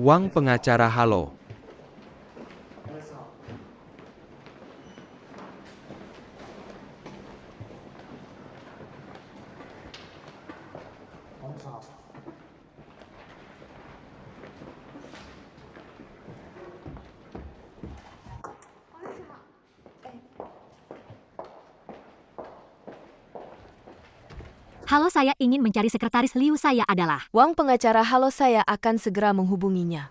Wang pengacara halo. Halo, saya ingin mencari sekretaris Liu. Saya adalah Wang pengacara. Halo, saya akan segera menghubunginya.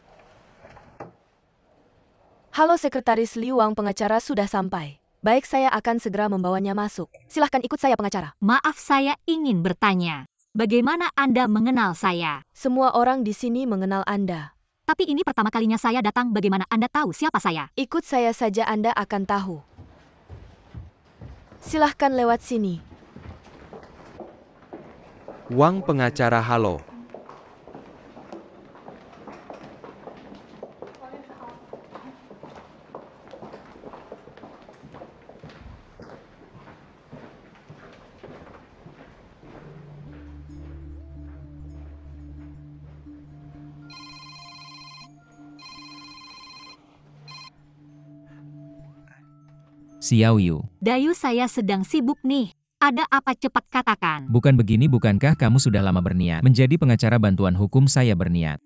Halo sekretaris Liu, Wang pengacara sudah sampai. Baik, saya akan segera membawanya masuk. Silahkan ikut saya pengacara. Maaf, saya ingin bertanya. Bagaimana Anda mengenal saya? Semua orang di sini mengenal Anda. Tapi ini pertama kalinya saya datang. Bagaimana Anda tahu siapa saya? Ikut saya saja, Anda akan tahu. Silahkan lewat sini. Wang pengacara halo. Xiao Yu. Dayu, saya sedang sibuk nih. Ada apa, cepat katakan. Bukan begini, bukankah kamu sudah lama berniat menjadi pengacara bantuan hukum? Saya berniat.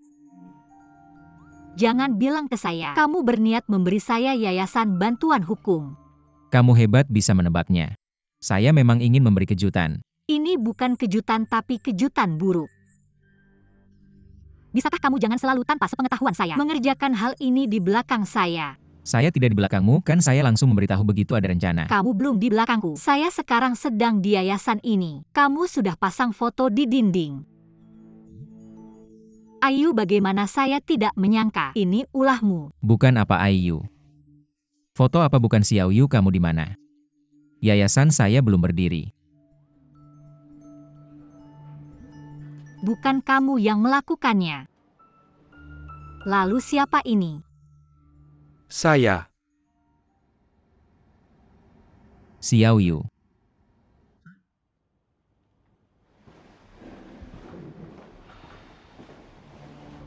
Jangan bilang ke saya. Kamu berniat memberi saya yayasan bantuan hukum. Kamu hebat bisa menebaknya. Saya memang ingin memberi kejutan. Ini bukan kejutan tapi kejutan buruk. Bisakah kamu jangan selalu tanpa sepengetahuan saya mengerjakan hal ini di belakang saya? Saya tidak di belakangmu, kan saya langsung memberitahu begitu ada rencana. Kamu belum di belakangku. Saya sekarang sedang di yayasan ini. Kamu sudah pasang foto di dinding. Ayu, bagaimana saya tidak menyangka ini ulahmu. Bukan apa Ayu. Foto apa bukan Xiao Yu, kamu di mana? Yayasan saya belum berdiri. Bukan kamu yang melakukannya. Lalu siapa ini? Saya. Xiao Yu.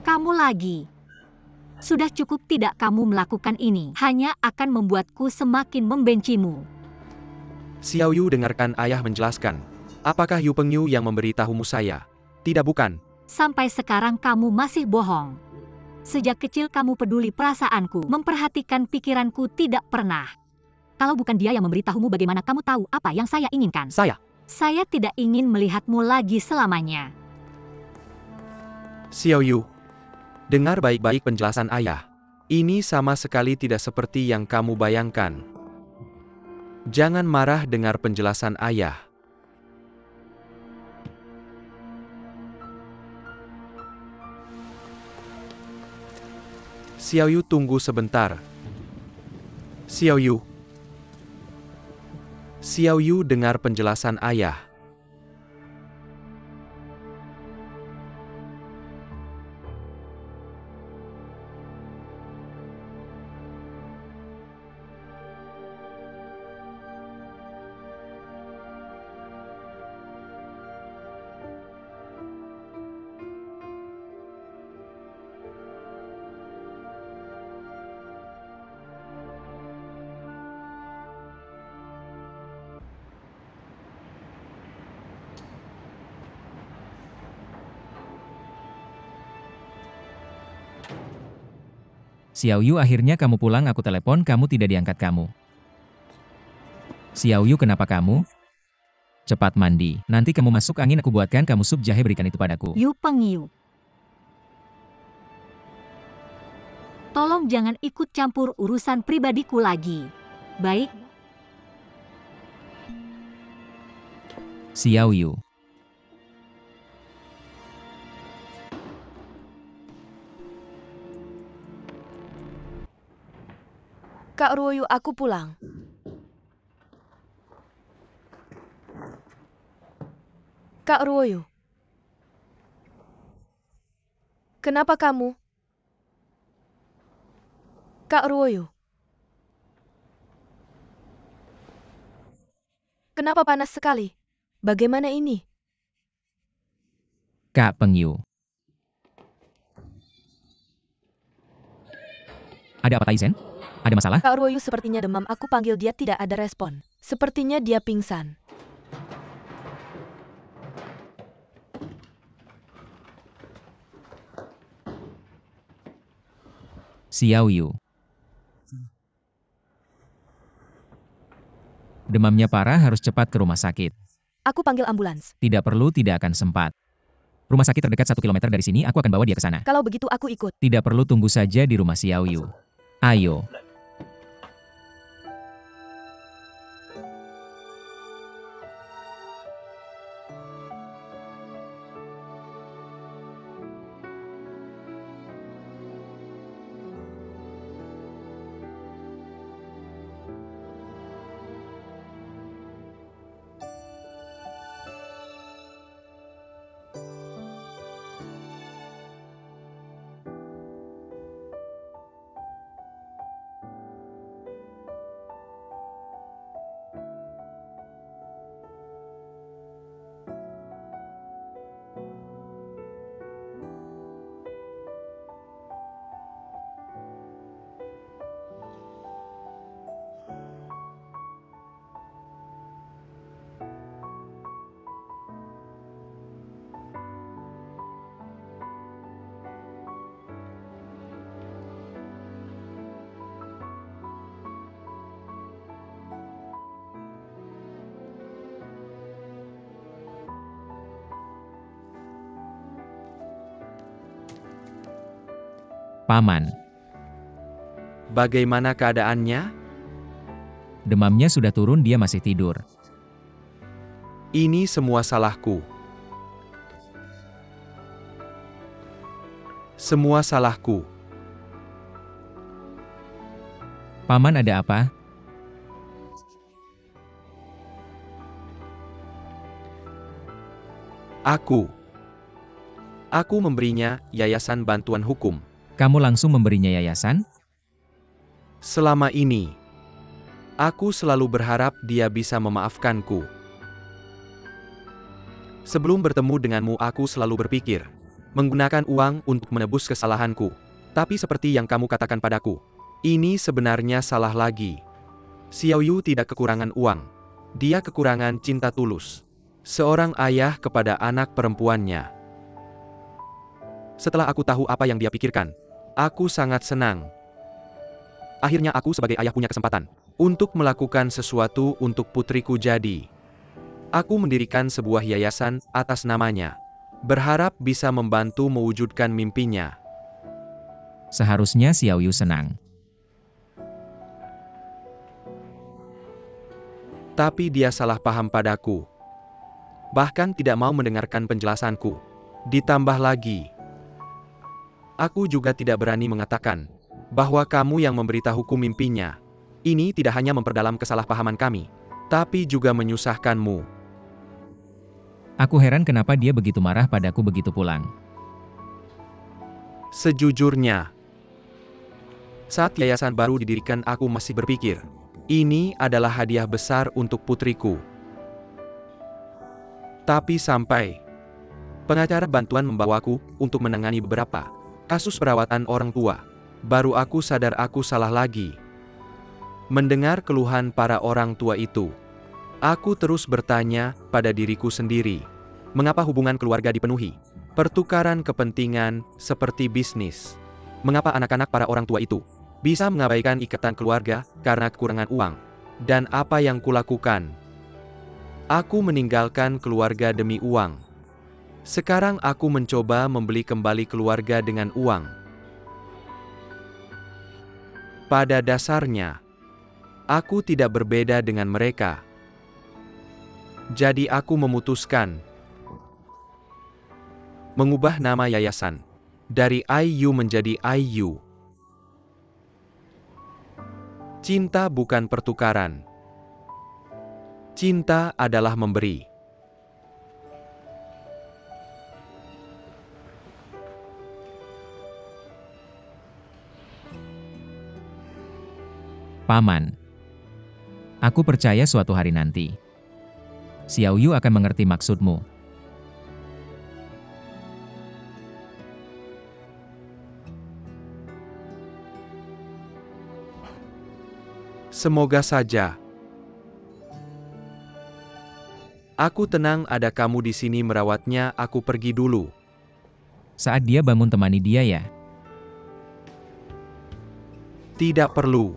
Kamu lagi. Sudah cukup tidak kamu melakukan ini. Hanya akan membuatku semakin membencimu. Xiao Yu, dengarkan ayah menjelaskan. Apakah Yu Pengyu yang memberitahumu saya? Tidak, bukan. Sampai sekarang kamu masih bohong. Sejak kecil kamu peduli perasaanku, memperhatikan pikiranku, tidak pernah. Kalau bukan dia yang memberitahumu, bagaimana kamu tahu apa yang saya inginkan? Saya tidak ingin melihatmu lagi selamanya. Xiao Yu, dengar baik-baik penjelasan ayah. Ini sama sekali tidak seperti yang kamu bayangkan. Jangan marah dengar penjelasan ayah. Xiao Yu, tunggu sebentar. Xiao Yu. Xiao Yu, dengar penjelasan ayah. Xiao Yu, akhirnya kamu pulang, aku telepon kamu tidak diangkat kamu. Xiao Yu, kenapa kamu? Cepat mandi, nanti kamu masuk angin, aku buatkan kamu sup jahe, berikan itu padaku. Yu Pengyu. Tolong jangan ikut campur urusan pribadiku lagi. Baik? Xiao Yu. Kak Ruoyu, aku pulang. Kak Ruoyu. Kenapa kamu? Kak Ruoyu. Kenapa panas sekali? Bagaimana ini? Kak Pengyu. Ada apa Taizen? Ada masalah? Kak Ruoyu sepertinya demam. Aku panggil dia tidak ada respon. Sepertinya dia pingsan. Xiao Yu. Demamnya parah, harus cepat ke rumah sakit. Aku panggil ambulans. Tidak perlu, tidak akan sempat. Rumah sakit terdekat 1 kilometer dari sini, aku akan bawa dia ke sana. Kalau begitu aku ikut. Tidak perlu, tunggu saja di rumah Xiao Yu. Ayo. Paman, Bagaimana keadaannya? demamnya sudah turun, dia masih tidur. Ini semua salahku. Semua salahku. Paman, ada apa? Aku memberinya yayasan bantuan hukum. Kamu langsung memberinya yayasan? Selama ini, aku selalu berharap dia bisa memaafkanku. Sebelum bertemu denganmu, aku selalu berpikir, menggunakan uang untuk menebus kesalahanku. Tapi seperti yang kamu katakan padaku, ini sebenarnya salah lagi. Xiao Yu tidak kekurangan uang. Dia kekurangan cinta tulus. Seorang ayah kepada anak perempuannya. Setelah aku tahu apa yang dia pikirkan, aku sangat senang. Akhirnya aku sebagai ayah punya kesempatan untuk melakukan sesuatu untuk putriku. Jadi, aku mendirikan sebuah yayasan atas namanya, berharap bisa membantu mewujudkan mimpinya. Seharusnya Xiao Yu senang. Tapi dia salah paham padaku. Bahkan tidak mau mendengarkan penjelasanku. Ditambah lagi, aku juga tidak berani mengatakan bahwa kamu yang memberitahuku mimpinya. Ini tidak hanya memperdalam kesalahpahaman kami, tapi juga menyusahkanmu. Aku heran kenapa dia begitu marah padaku begitu pulang. Sejujurnya, saat yayasan baru didirikan aku masih berpikir, ini adalah hadiah besar untuk putriku. Tapi sampai pengacara bantuan membawaku untuk menangani beberapa kasus perawatan orang tua, baru aku sadar aku salah lagi. Mendengar keluhan para orang tua itu, aku terus bertanya pada diriku sendiri, mengapa hubungan keluarga dipenuhi pertukaran kepentingan seperti bisnis? Mengapa anak-anak para orang tua itu bisa mengabaikan ikatan keluarga karena kekurangan uang? Dan apa yang kulakukan? Aku meninggalkan keluarga demi uang. Sekarang aku mencoba membeli kembali keluarga dengan uang. Pada dasarnya, aku tidak berbeda dengan mereka. Jadi aku memutuskan mengubah nama yayasan dari IU menjadi IU. Cinta bukan pertukaran. Cinta adalah memberi. Paman, aku percaya suatu hari nanti, Xiao Yu akan mengerti maksudmu. Semoga saja. Aku tenang ada kamu di sini merawatnya, aku pergi dulu. Saat dia bangun temani dia ya. Tidak perlu.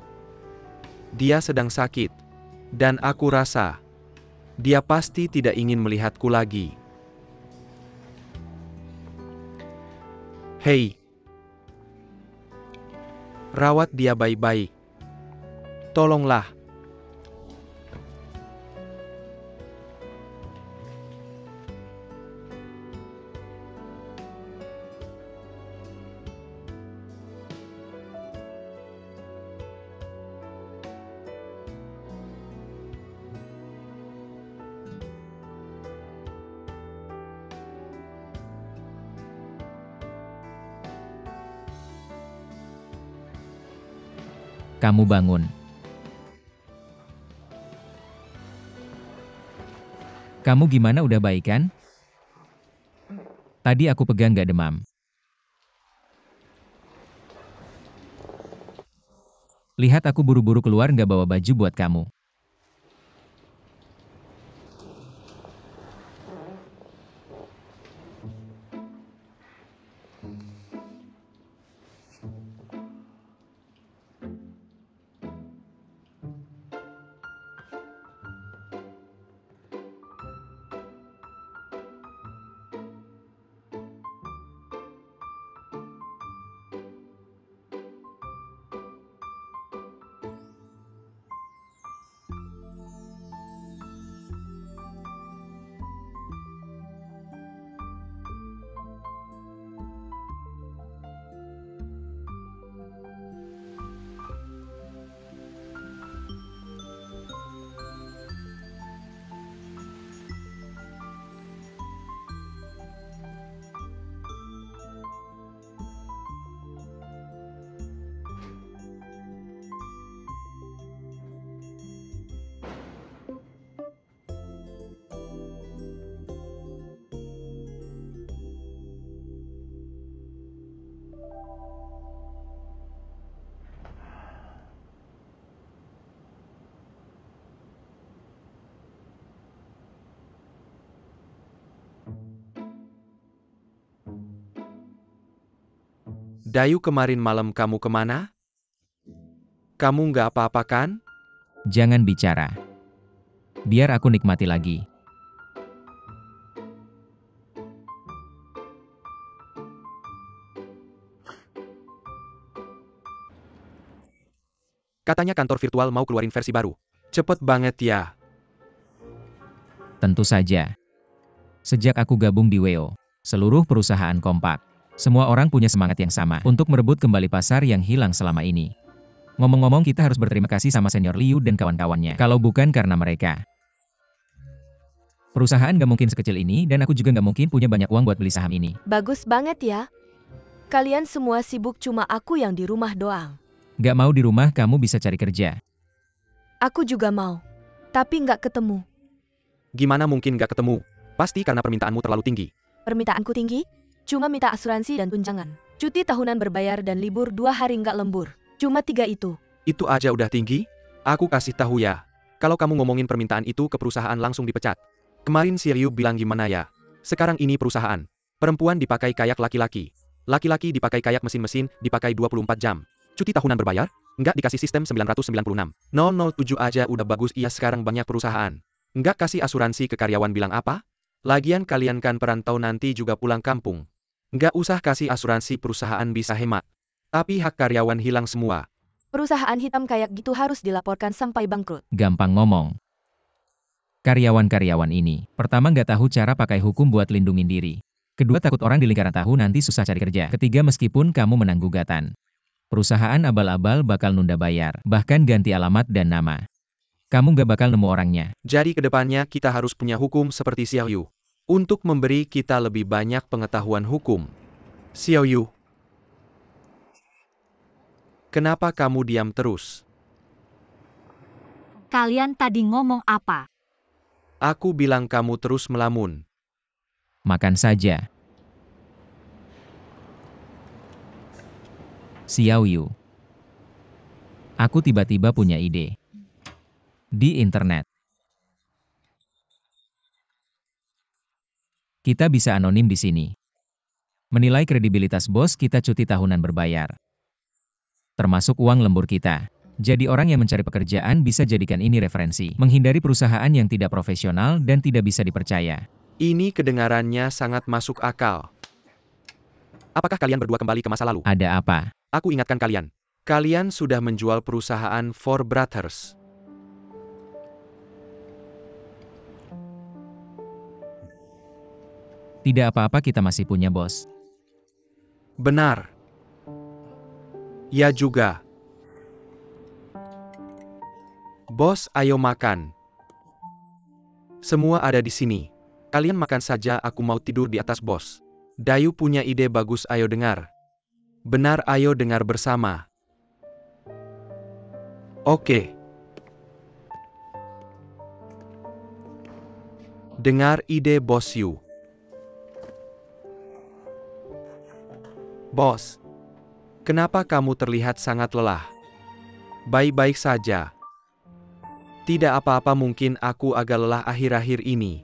Dia sedang sakit. Dan aku rasa, dia pasti tidak ingin melihatku lagi. Hei. Rawat dia baik-baik. Tolonglah. Kamu bangun. Kamu gimana, udah baik kan? Tadi aku pegang gak demam. Lihat aku buru-buru keluar gak bawa baju buat kamu. Dayu, kemarin malam kamu kemana? Kamu nggak apa-apa kan? Jangan bicara. Biar aku nikmati lagi. Katanya kantor virtual mau keluarin versi baru. Cepet banget ya. Tentu saja. Sejak aku gabung di WO, seluruh perusahaan kompak. Semua orang punya semangat yang sama untuk merebut kembali pasar yang hilang selama ini. Ngomong-ngomong, kita harus berterima kasih sama Senior Liu dan kawan-kawannya. Kalau bukan karena mereka, perusahaan gak mungkin sekecil ini, dan aku juga gak mungkin punya banyak uang buat beli saham ini. Bagus banget ya. Kalian semua sibuk, cuma aku yang di rumah doang. Gak mau di rumah, kamu bisa cari kerja. Aku juga mau. Tapi nggak ketemu. Gimana mungkin nggak ketemu? Pasti karena permintaanmu terlalu tinggi. Permintaanku tinggi? Cuma minta asuransi dan tunjangan. Cuti tahunan berbayar dan libur 2 hari nggak lembur. Cuma 3 itu. Itu aja udah tinggi? Aku kasih tahu ya. Kalau kamu ngomongin permintaan itu ke perusahaan langsung dipecat. Kemarin si Ryu bilang gimana ya? Sekarang ini perusahaan. Perempuan dipakai kayak laki-laki. Laki-laki dipakai kayak mesin-mesin, dipakai 24 jam. Cuti tahunan berbayar? Nggak dikasih sistem 996. 007 aja udah bagus. Iya, sekarang banyak perusahaan nggak kasih asuransi ke karyawan, bilang apa? Lagian kalian kan perantau, nanti juga pulang kampung. Nggak usah kasih asuransi, perusahaan bisa hemat. Tapi hak karyawan hilang semua. Perusahaan hitam kayak gitu harus dilaporkan sampai bangkrut. Gampang ngomong. Karyawan-karyawan ini, pertama nggak tahu cara pakai hukum buat lindungin diri. Kedua, takut orang di lingkaran tahu nanti susah cari kerja. Ketiga, meskipun kamu menang gugatan, perusahaan abal-abal bakal nunda bayar, bahkan ganti alamat dan nama. Kamu nggak bakal nemu orangnya. Jadi kedepannya kita harus punya hukum seperti Xiao Yu. Untuk memberi kita lebih banyak pengetahuan hukum. Xiao Yu. Kenapa kamu diam terus? Kalian tadi ngomong apa? Aku bilang kamu terus melamun. Makan saja. Xiao Yu. Aku tiba-tiba punya ide. Di internet. Kita bisa anonim di sini. Menilai kredibilitas bos kita cuti tahunan berbayar. Termasuk uang lembur kita. Jadi orang yang mencari pekerjaan bisa jadikan ini referensi. Menghindari perusahaan yang tidak profesional dan tidak bisa dipercaya. Ini kedengarannya sangat masuk akal. Apakah kalian berdua kembali ke masa lalu? Ada apa? Aku ingatkan kalian. Kalian sudah menjual perusahaan Four Brothers. Tidak apa-apa, kita masih punya bos. Benar. Ya juga. Bos, ayo makan. Semua ada di sini. Kalian makan saja, aku mau tidur di atas bos. Dayu punya ide bagus, ayo dengar. Benar, ayo dengar bersama. Oke. Dengar ide bos Yu. Bos, kenapa kamu terlihat sangat lelah? Baik-baik saja. Tidak apa-apa, mungkin aku agak lelah akhir-akhir ini.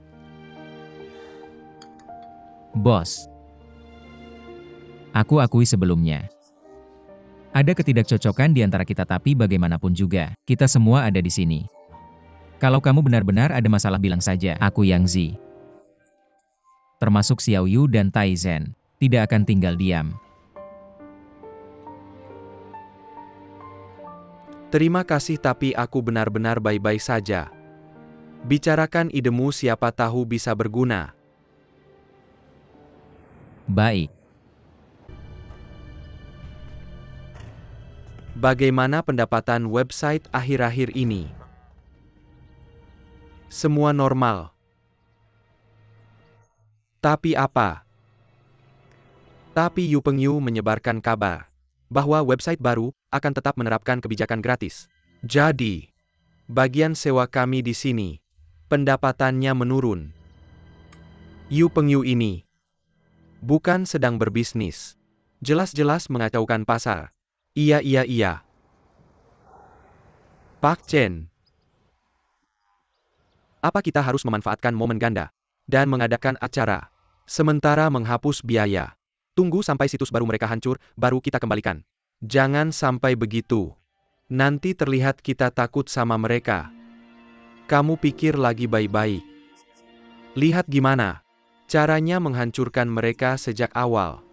Bos. Aku akui sebelumnya. Ada ketidakcocokan di antara kita, tapi bagaimanapun juga, kita semua ada di sini. Kalau kamu benar-benar ada masalah, bilang saja, aku Yang Zi. Termasuk Xiao Yu dan Tai Zhen, tidak akan tinggal diam. Terima kasih, tapi aku benar-benar baik-baik saja. Bicarakan idemu, siapa tahu bisa berguna. Baik. Bagaimana pendapatan website akhir-akhir ini? Semua normal. Tapi apa? Tapi Yu Pengyu menyebarkan kabar bahwa website baru akan tetap menerapkan kebijakan gratis. Jadi, bagian sewa kami di sini, pendapatannya menurun. Yu Pengyu ini bukan sedang berbisnis. Jelas-jelas mengacaukan pasar. Iya. Pak Chen. Apa kita harus memanfaatkan momen ganda dan mengadakan acara, sementara menghapus biaya? Tunggu sampai situs baru mereka hancur, baru kita kembalikan. Jangan sampai begitu. Nanti terlihat kita takut sama mereka. Kamu pikir lagi baik-baik. Lihat gimana caranya menghancurkan mereka sejak awal.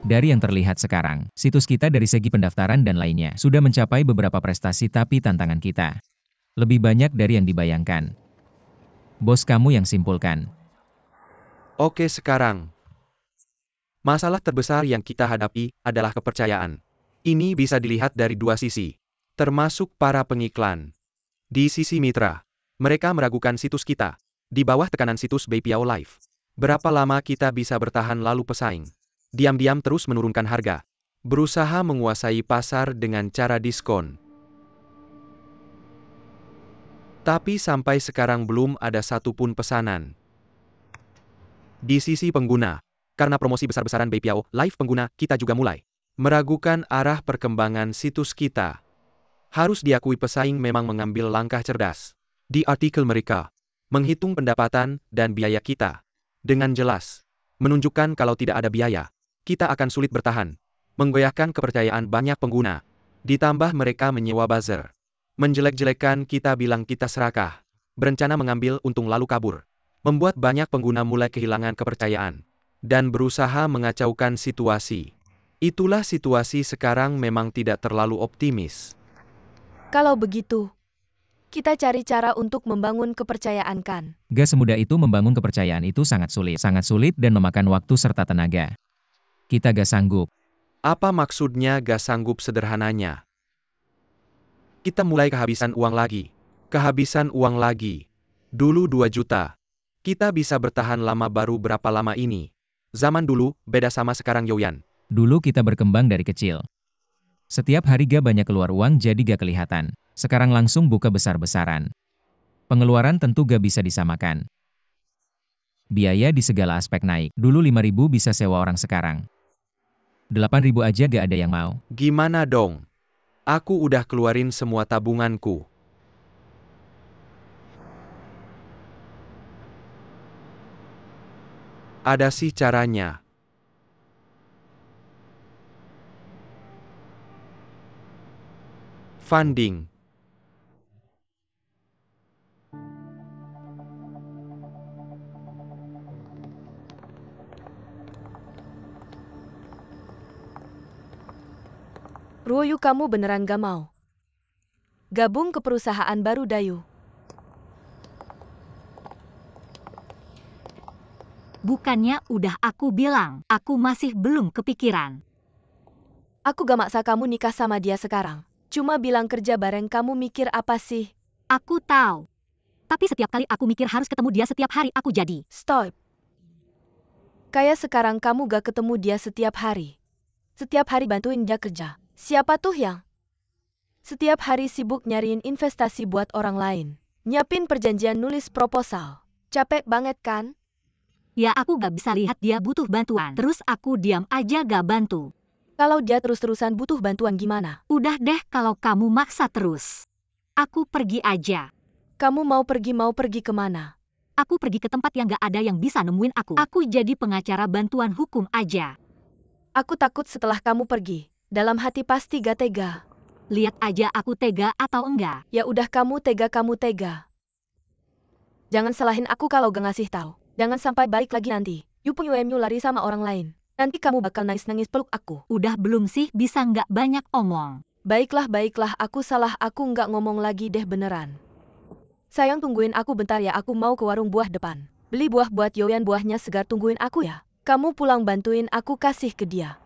Dari yang terlihat sekarang, situs kita dari segi pendaftaran dan lainnya sudah mencapai beberapa prestasi, tapi tantangan kita lebih banyak dari yang dibayangkan. Bos kamu yang simpulkan. Oke, sekarang masalah terbesar yang kita hadapi adalah kepercayaan. Ini bisa dilihat dari dua sisi, termasuk para pengiklan. Di sisi mitra, mereka meragukan situs kita, di bawah tekanan situs BPO Live. Berapa lama kita bisa bertahan lalu pesaing diam-diam terus menurunkan harga, berusaha menguasai pasar dengan cara diskon. Tapi sampai sekarang belum ada satupun pesanan. Di sisi pengguna, karena promosi besar-besaran BPO Live pengguna, kita juga mulai meragukan arah perkembangan situs kita. Harus diakui pesaing memang mengambil langkah cerdas. Di artikel mereka, menghitung pendapatan dan biaya kita dengan jelas, menunjukkan kalau tidak ada biaya, kita akan sulit bertahan. Menggoyahkan kepercayaan banyak pengguna. Ditambah mereka menyewa buzzer. Menjelek-jelekan kita, bilang kita serakah. Berencana mengambil untung lalu kabur. Membuat banyak pengguna mulai kehilangan kepercayaan. Dan berusaha mengacaukan situasi. Itulah situasi sekarang, memang tidak terlalu optimis. Kalau begitu, kita cari cara untuk membangun kepercayaan, kan? Gak semudah itu membangun kepercayaan, itu sangat sulit dan memakan waktu serta tenaga. Kita gak sanggup. Apa maksudnya gak sanggup? Sederhananya, kita mulai kehabisan uang lagi. Kehabisan uang lagi. Dulu 2 juta. Kita bisa bertahan lama, baru berapa lama ini? Zaman dulu, beda sama sekarang, Yoyan. Dulu kita berkembang dari kecil. Setiap hari gak banyak keluar uang, jadi gak kelihatan. Sekarang langsung buka besar-besaran. Pengeluaran tentu gak bisa disamakan. Biaya di segala aspek naik. Dulu 5.000 bisa sewa orang, sekarang 8.000 aja gak ada yang mau. Gimana dong? Aku udah keluarin semua tabunganku. Ada sih caranya. Funding. Ruoyu, kamu beneran gak mau gabung ke perusahaan baru Dayu? Bukannya udah aku bilang, aku masih belum kepikiran. Aku gak maksa kamu nikah sama dia sekarang. Cuma bilang kerja bareng, kamu mikir apa sih? Aku tahu. Tapi setiap kali aku mikir harus ketemu dia setiap hari, aku jadi. Stop. Kayak sekarang kamu gak ketemu dia setiap hari. Setiap hari bantuin dia kerja. Siapa tuh yang setiap hari sibuk nyariin investasi buat orang lain? Nyiapin perjanjian, nulis proposal. Capek banget kan? Ya aku gak bisa lihat dia butuh bantuan, terus aku diam aja gak bantu. Kalau dia terus-terusan butuh bantuan gimana? Udah deh kalau kamu maksa terus. Aku pergi aja. Kamu mau pergi kemana? Aku pergi ke tempat yang gak ada yang bisa nemuin aku. Aku jadi pengacara bantuan hukum aja. Aku takut setelah kamu pergi. Dalam hati pasti gak tega. Lihat aja aku tega atau enggak. Ya udah, kamu tega, kamu tega. Jangan salahin aku kalau gak ngasih tahu. Jangan sampai balik lagi nanti. You lari sama orang lain. Nanti kamu bakal nangis-nangis peluk aku. Udah belum sih, bisa nggak banyak omong. Baiklah, aku salah, aku nggak ngomong lagi deh beneran. Sayang, tungguin aku bentar ya, aku mau ke warung buah depan. Beli buah buat Yoyan, buahnya segar, tungguin aku ya. Kamu pulang bantuin aku kasih ke dia.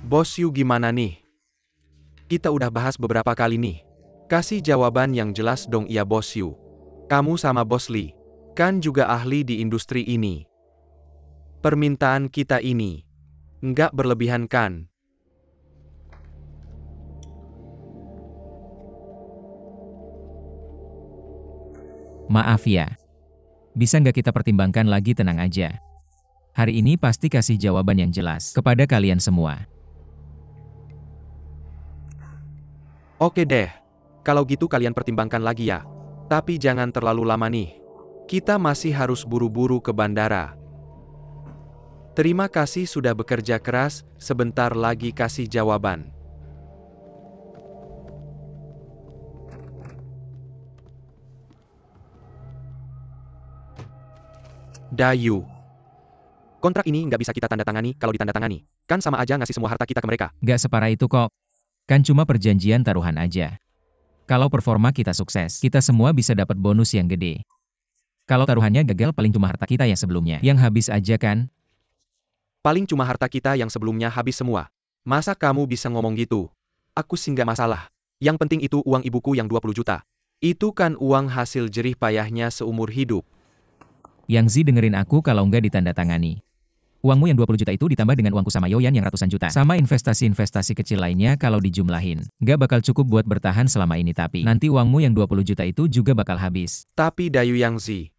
Bos Yu, gimana nih? Kita udah bahas beberapa kali nih. Kasih jawaban yang jelas dong. Iya Bos Yu. Kamu sama Bos Lee kan juga ahli di industri ini. Permintaan kita ini nggak berlebihan kan? Maaf ya. Bisa nggak kita pertimbangkan lagi? Tenang aja. Hari ini pasti kasih jawaban yang jelas kepada kalian semua. Oke deh. Kalau gitu kalian pertimbangkan lagi ya. Tapi jangan terlalu lama nih. Kita masih harus buru-buru ke bandara. Terima kasih sudah bekerja keras, sebentar lagi kasih jawaban. Dayu. Kontrak ini nggak bisa kita tanda tangani. Kalau ditandatangani, kan sama aja ngasih semua harta kita ke mereka. Nggak separah itu kok. Kan cuma perjanjian taruhan aja. Kalau performa kita sukses, kita semua bisa dapat bonus yang gede. Kalau taruhannya gagal, paling cuma harta kita yang sebelumnya yang habis aja kan? Paling cuma harta kita yang sebelumnya habis semua. Masa kamu bisa ngomong gitu? Aku sih nggak masalah. Yang penting itu uang ibuku yang 20 juta. Itu kan uang hasil jerih payahnya seumur hidup. Yang Zi, dengerin aku, kalau nggak ditandatangani. Uangmu yang 20 juta itu ditambah dengan uangku sama Yoyan yang ratusan juta. Sama investasi-investasi kecil lainnya, kalau dijumlahin, nggak bakal cukup buat bertahan selama ini. Tapi nanti uangmu yang 20 juta itu juga bakal habis. Tapi Dayu yang Zi,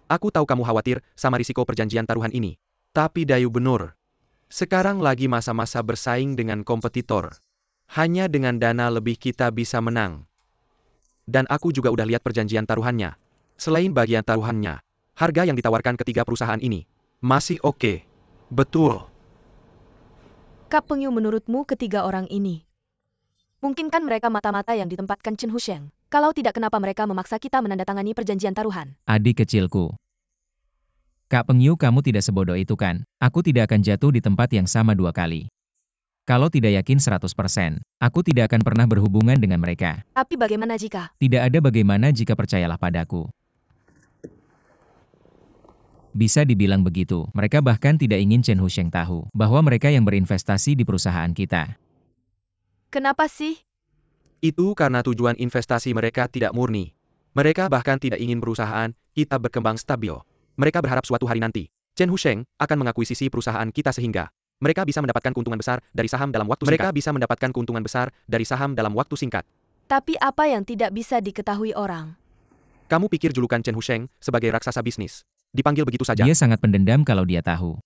aku tahu kamu khawatir sama risiko perjanjian taruhan ini. Tapi Dayu bener. Sekarang lagi masa-masa bersaing dengan kompetitor. Hanya dengan dana lebih kita bisa menang. Dan aku juga udah lihat perjanjian taruhannya. Selain bagian taruhannya, harga yang ditawarkan ketiga perusahaan ini masih oke. Betul. Kak Pengyu, menurutmu ketiga orang ini mungkin kan mereka mata-mata yang ditempatkan Chen Husheng? Kalau tidak, kenapa mereka memaksa kita menandatangani perjanjian taruhan? Adik kecilku. Kak Pengyu, kamu tidak sebodoh itu kan? Aku tidak akan jatuh di tempat yang sama 2 kali. Kalau tidak yakin 100%, aku tidak akan pernah berhubungan dengan mereka. Tapi bagaimana jika? Tidak ada bagaimana jika, percayalah padaku. Bisa dibilang begitu, mereka bahkan tidak ingin Chen Husheng tahu bahwa mereka yang berinvestasi di perusahaan kita. Kenapa sih? Itu karena tujuan investasi mereka tidak murni. Mereka bahkan tidak ingin perusahaan kita berkembang stabil. Mereka berharap suatu hari nanti, Chen Husheng akan mengakuisisi perusahaan kita sehingga mereka bisa mendapatkan keuntungan besar dari saham dalam waktu singkat. Tapi apa yang tidak bisa diketahui orang? Kamu pikir julukan Chen Husheng sebagai raksasa bisnis dipanggil begitu saja? Dia sangat pendendam kalau dia tahu.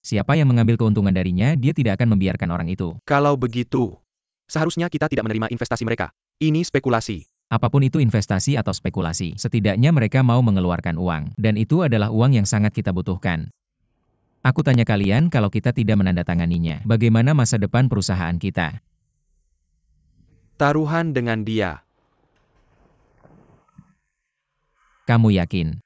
Siapa yang mengambil keuntungan darinya, dia tidak akan membiarkan orang itu. Kalau begitu, seharusnya kita tidak menerima investasi mereka. Ini spekulasi. Apapun itu investasi atau spekulasi, setidaknya mereka mau mengeluarkan uang, dan itu adalah uang yang sangat kita butuhkan. Aku tanya kalian, kalau kita tidak menandatanganinya, bagaimana masa depan perusahaan kita? Taruhan dengan dia. Kamu yakin?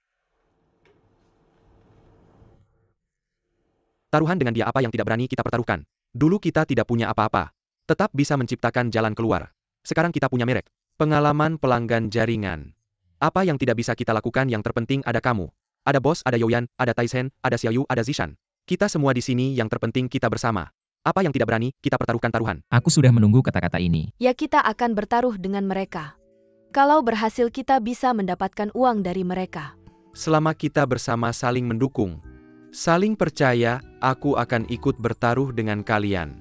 Taruhan dengan dia apa yang tidak berani kita pertaruhkan. Dulu kita tidak punya apa-apa. Tetap bisa menciptakan jalan keluar. Sekarang kita punya merek. Pengalaman pelanggan jaringan. Apa yang tidak bisa kita lakukan yang terpenting ada kamu. Ada bos, ada Yoyan, ada Taisen, ada Xiaoyu, ada Zishan. Kita semua di sini yang terpenting kita bersama. Apa yang tidak berani, kita pertaruhkan taruhan. Aku sudah menunggu kata-kata ini. Ya kita akan bertaruh dengan mereka. Kalau berhasil kita bisa mendapatkan uang dari mereka. Selama kita bersama saling mendukung, saling percaya, aku akan ikut bertaruh dengan kalian.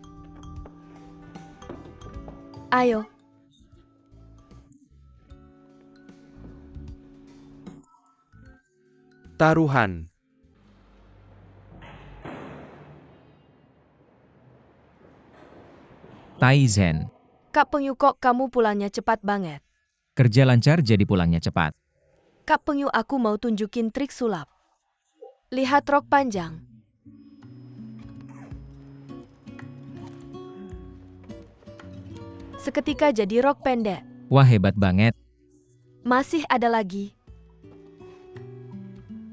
Ayo. Taruhan. Taisen. Kak Pengyu, kok kamu pulangnya cepat banget? Kerja lancar jadi pulangnya cepat. Kak Pengyu, aku mau tunjukin trik sulap. Lihat rok panjang. Seketika jadi rok pendek. Wah, hebat banget. Masih ada lagi.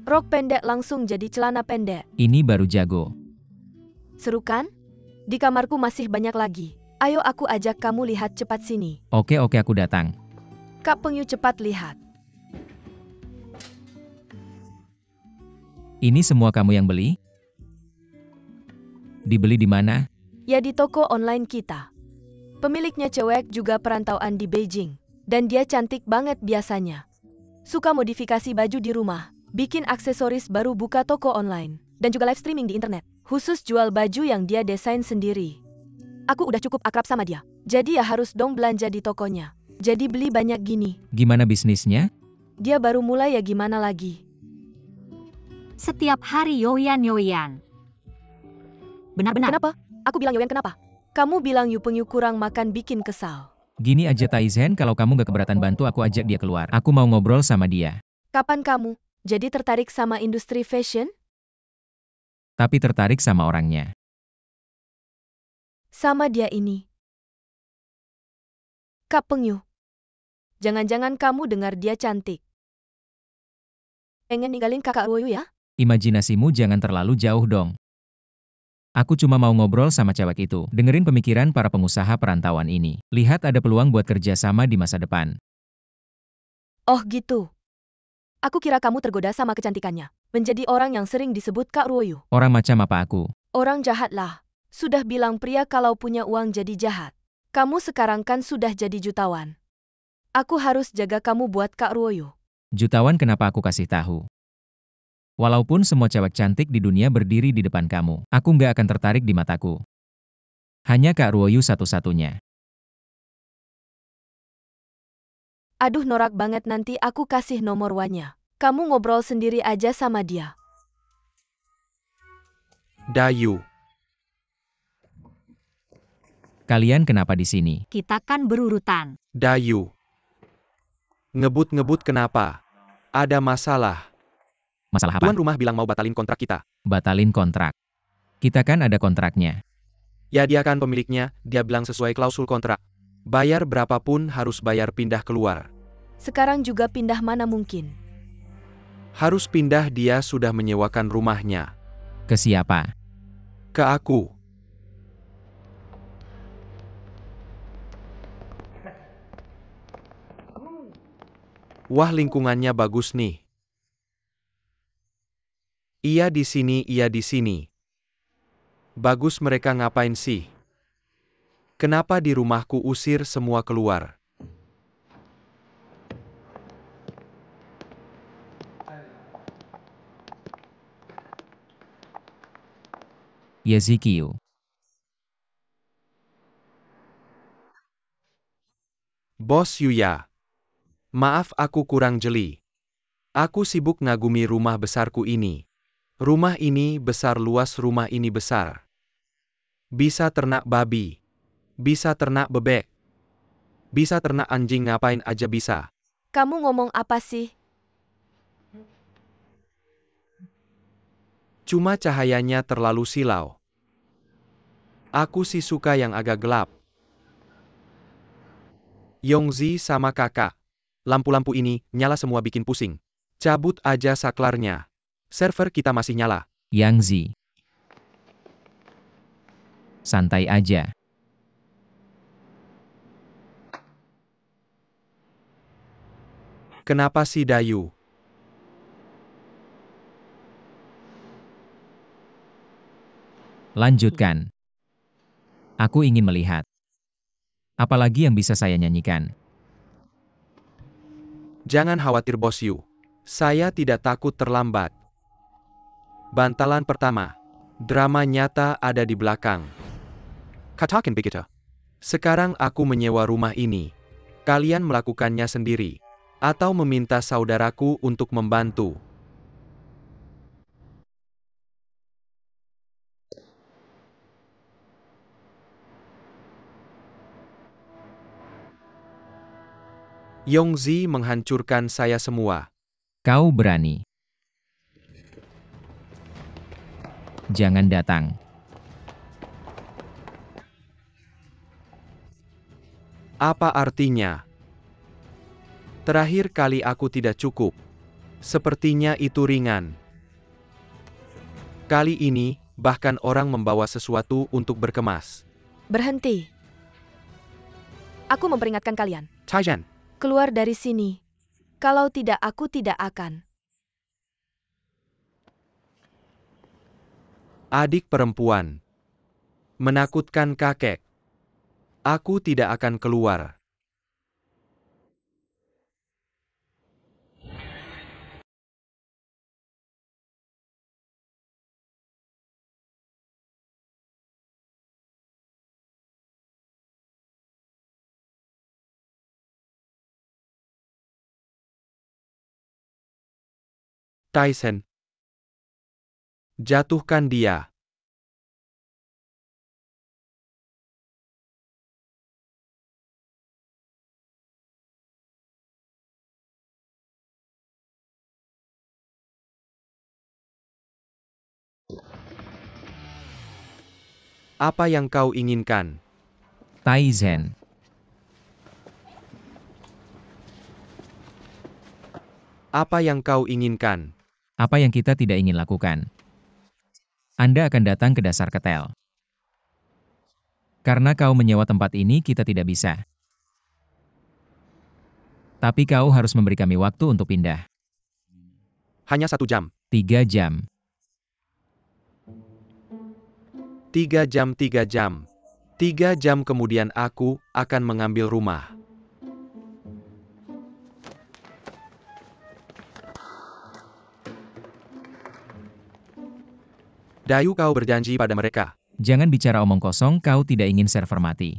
Rok pendek langsung jadi celana pendek. Ini baru jago. Seru kan? Di kamarku masih banyak lagi. Ayo aku ajak kamu lihat, cepat sini. Oke, aku datang. Kak Pengyu, cepat lihat. Ini semua kamu yang beli? Dibeli di mana? Ya di toko online kita. Pemiliknya cewek juga perantauan di Beijing. Dan dia cantik banget biasanya. Suka modifikasi baju di rumah. Bikin aksesoris baru, buka toko online. Dan juga live streaming di internet. Khusus jual baju yang dia desain sendiri. Aku udah cukup akrab sama dia. Jadi ya harus dong belanja di tokonya. Jadi beli banyak gini. Gimana bisnisnya? Dia baru mulai, ya gimana lagi. Setiap hari Yoyan. Benar-benar. Kenapa? Aku bilang Yoyan kenapa? Kamu bilang Yu Pengyu kurang makan bikin kesal. Gini aja Taisen, kalau kamu gak keberatan bantu aku ajak dia keluar. Aku mau ngobrol sama dia. Kapan kamu jadi tertarik sama industri fashion? Tapi tertarik sama orangnya. Sama dia ini. Kak Pengyu. Jangan-jangan kamu dengar dia cantik. Pengen ninggalin kakak Ruoyu ya? Imajinasimu jangan terlalu jauh dong. Aku cuma mau ngobrol sama cewek itu, dengerin pemikiran para pengusaha perantauan ini. Lihat ada peluang buat kerja sama di masa depan. Oh gitu. Aku kira kamu tergoda sama kecantikannya. Menjadi orang yang sering disebut Kak Ruoyu. Orang macam apa aku? Orang jahat lah. Sudah bilang pria kalau punya uang jadi jahat. Kamu sekarang kan sudah jadi jutawan. Aku harus jaga kamu buat Kak Ruoyu. Jutawan kenapa aku kasih tahu? Walaupun semua cewek cantik di dunia berdiri di depan kamu, aku nggak akan tertarik di mataku. Hanya Kak Ruoyu satu-satunya. Aduh, norak banget, nanti aku kasih nomor WA-nya. Kamu ngobrol sendiri aja sama dia. Dayu. Kalian kenapa di sini? Kita kan berurutan. Dayu. Ngebut-ngebut kenapa? Ada masalah. Masalah apa? Tuan rumah bilang mau batalin kontrak kita. Batalin kontrak. Kita kan ada kontraknya. Ya dia kan pemiliknya, dia bilang sesuai klausul kontrak. Bayar berapapun harus bayar pindah keluar. Sekarang juga pindah mana mungkin? Harus pindah, dia sudah menyewakan rumahnya. Ke siapa? Ke aku. Wah, lingkungannya bagus nih. Iya di sini, iya di sini. Bagus, mereka ngapain sih? Kenapa di rumahku usir semua keluar? Yezikiu. Bos Yuya. Maaf aku kurang jeli. Aku sibuk ngagumi rumah besarku ini. Rumah ini besar, luas, rumah ini besar. Bisa ternak babi. Bisa ternak bebek. Bisa ternak anjing, ngapain aja bisa. Kamu ngomong apa sih? Cuma cahayanya terlalu silau. Aku sih suka yang agak gelap. Yongzi sama kakak. Lampu-lampu ini nyala semua, bikin pusing. Cabut aja saklarnya. Server kita masih nyala. Yang Zi. Santai aja. Kenapa sih Dayu? Lanjutkan. Aku ingin melihat. Apalagi yang bisa saya nyanyikan. Jangan khawatir Bos Yu. Saya tidak takut terlambat. Bantalan pertama. Drama nyata ada di belakang. Katakan begitu. Sekarang aku menyewa rumah ini. Kalian melakukannya sendiri. Atau meminta saudaraku untuk membantu. Yongzi menghancurkan saya semua. Kau berani. Jangan datang. Apa artinya? Terakhir kali aku tidak cukup. Sepertinya itu ringan. Kali ini, bahkan orang membawa sesuatu untuk berkemas. Berhenti. Aku memperingatkan kalian. Taijan. Keluar dari sini. Kalau tidak, aku tidak akan. Adik perempuan. Menakutkan kakek. Aku tidak akan keluar. Tyson. Jatuhkan dia. Apa yang kau inginkan? Taizen. Apa yang kau inginkan? Apa yang kita tidak ingin lakukan? Anda akan datang ke dasar ketel. Karena kau menyewa tempat ini, kita tidak bisa. Tapi kau harus memberi kami waktu untuk pindah. Hanya 1 jam. 3 jam. 3 jam, 3 jam. 3 jam kemudian aku akan mengambil rumah. Dayu, kau berjanji pada mereka. Jangan bicara omong kosong, kau tidak ingin server mati.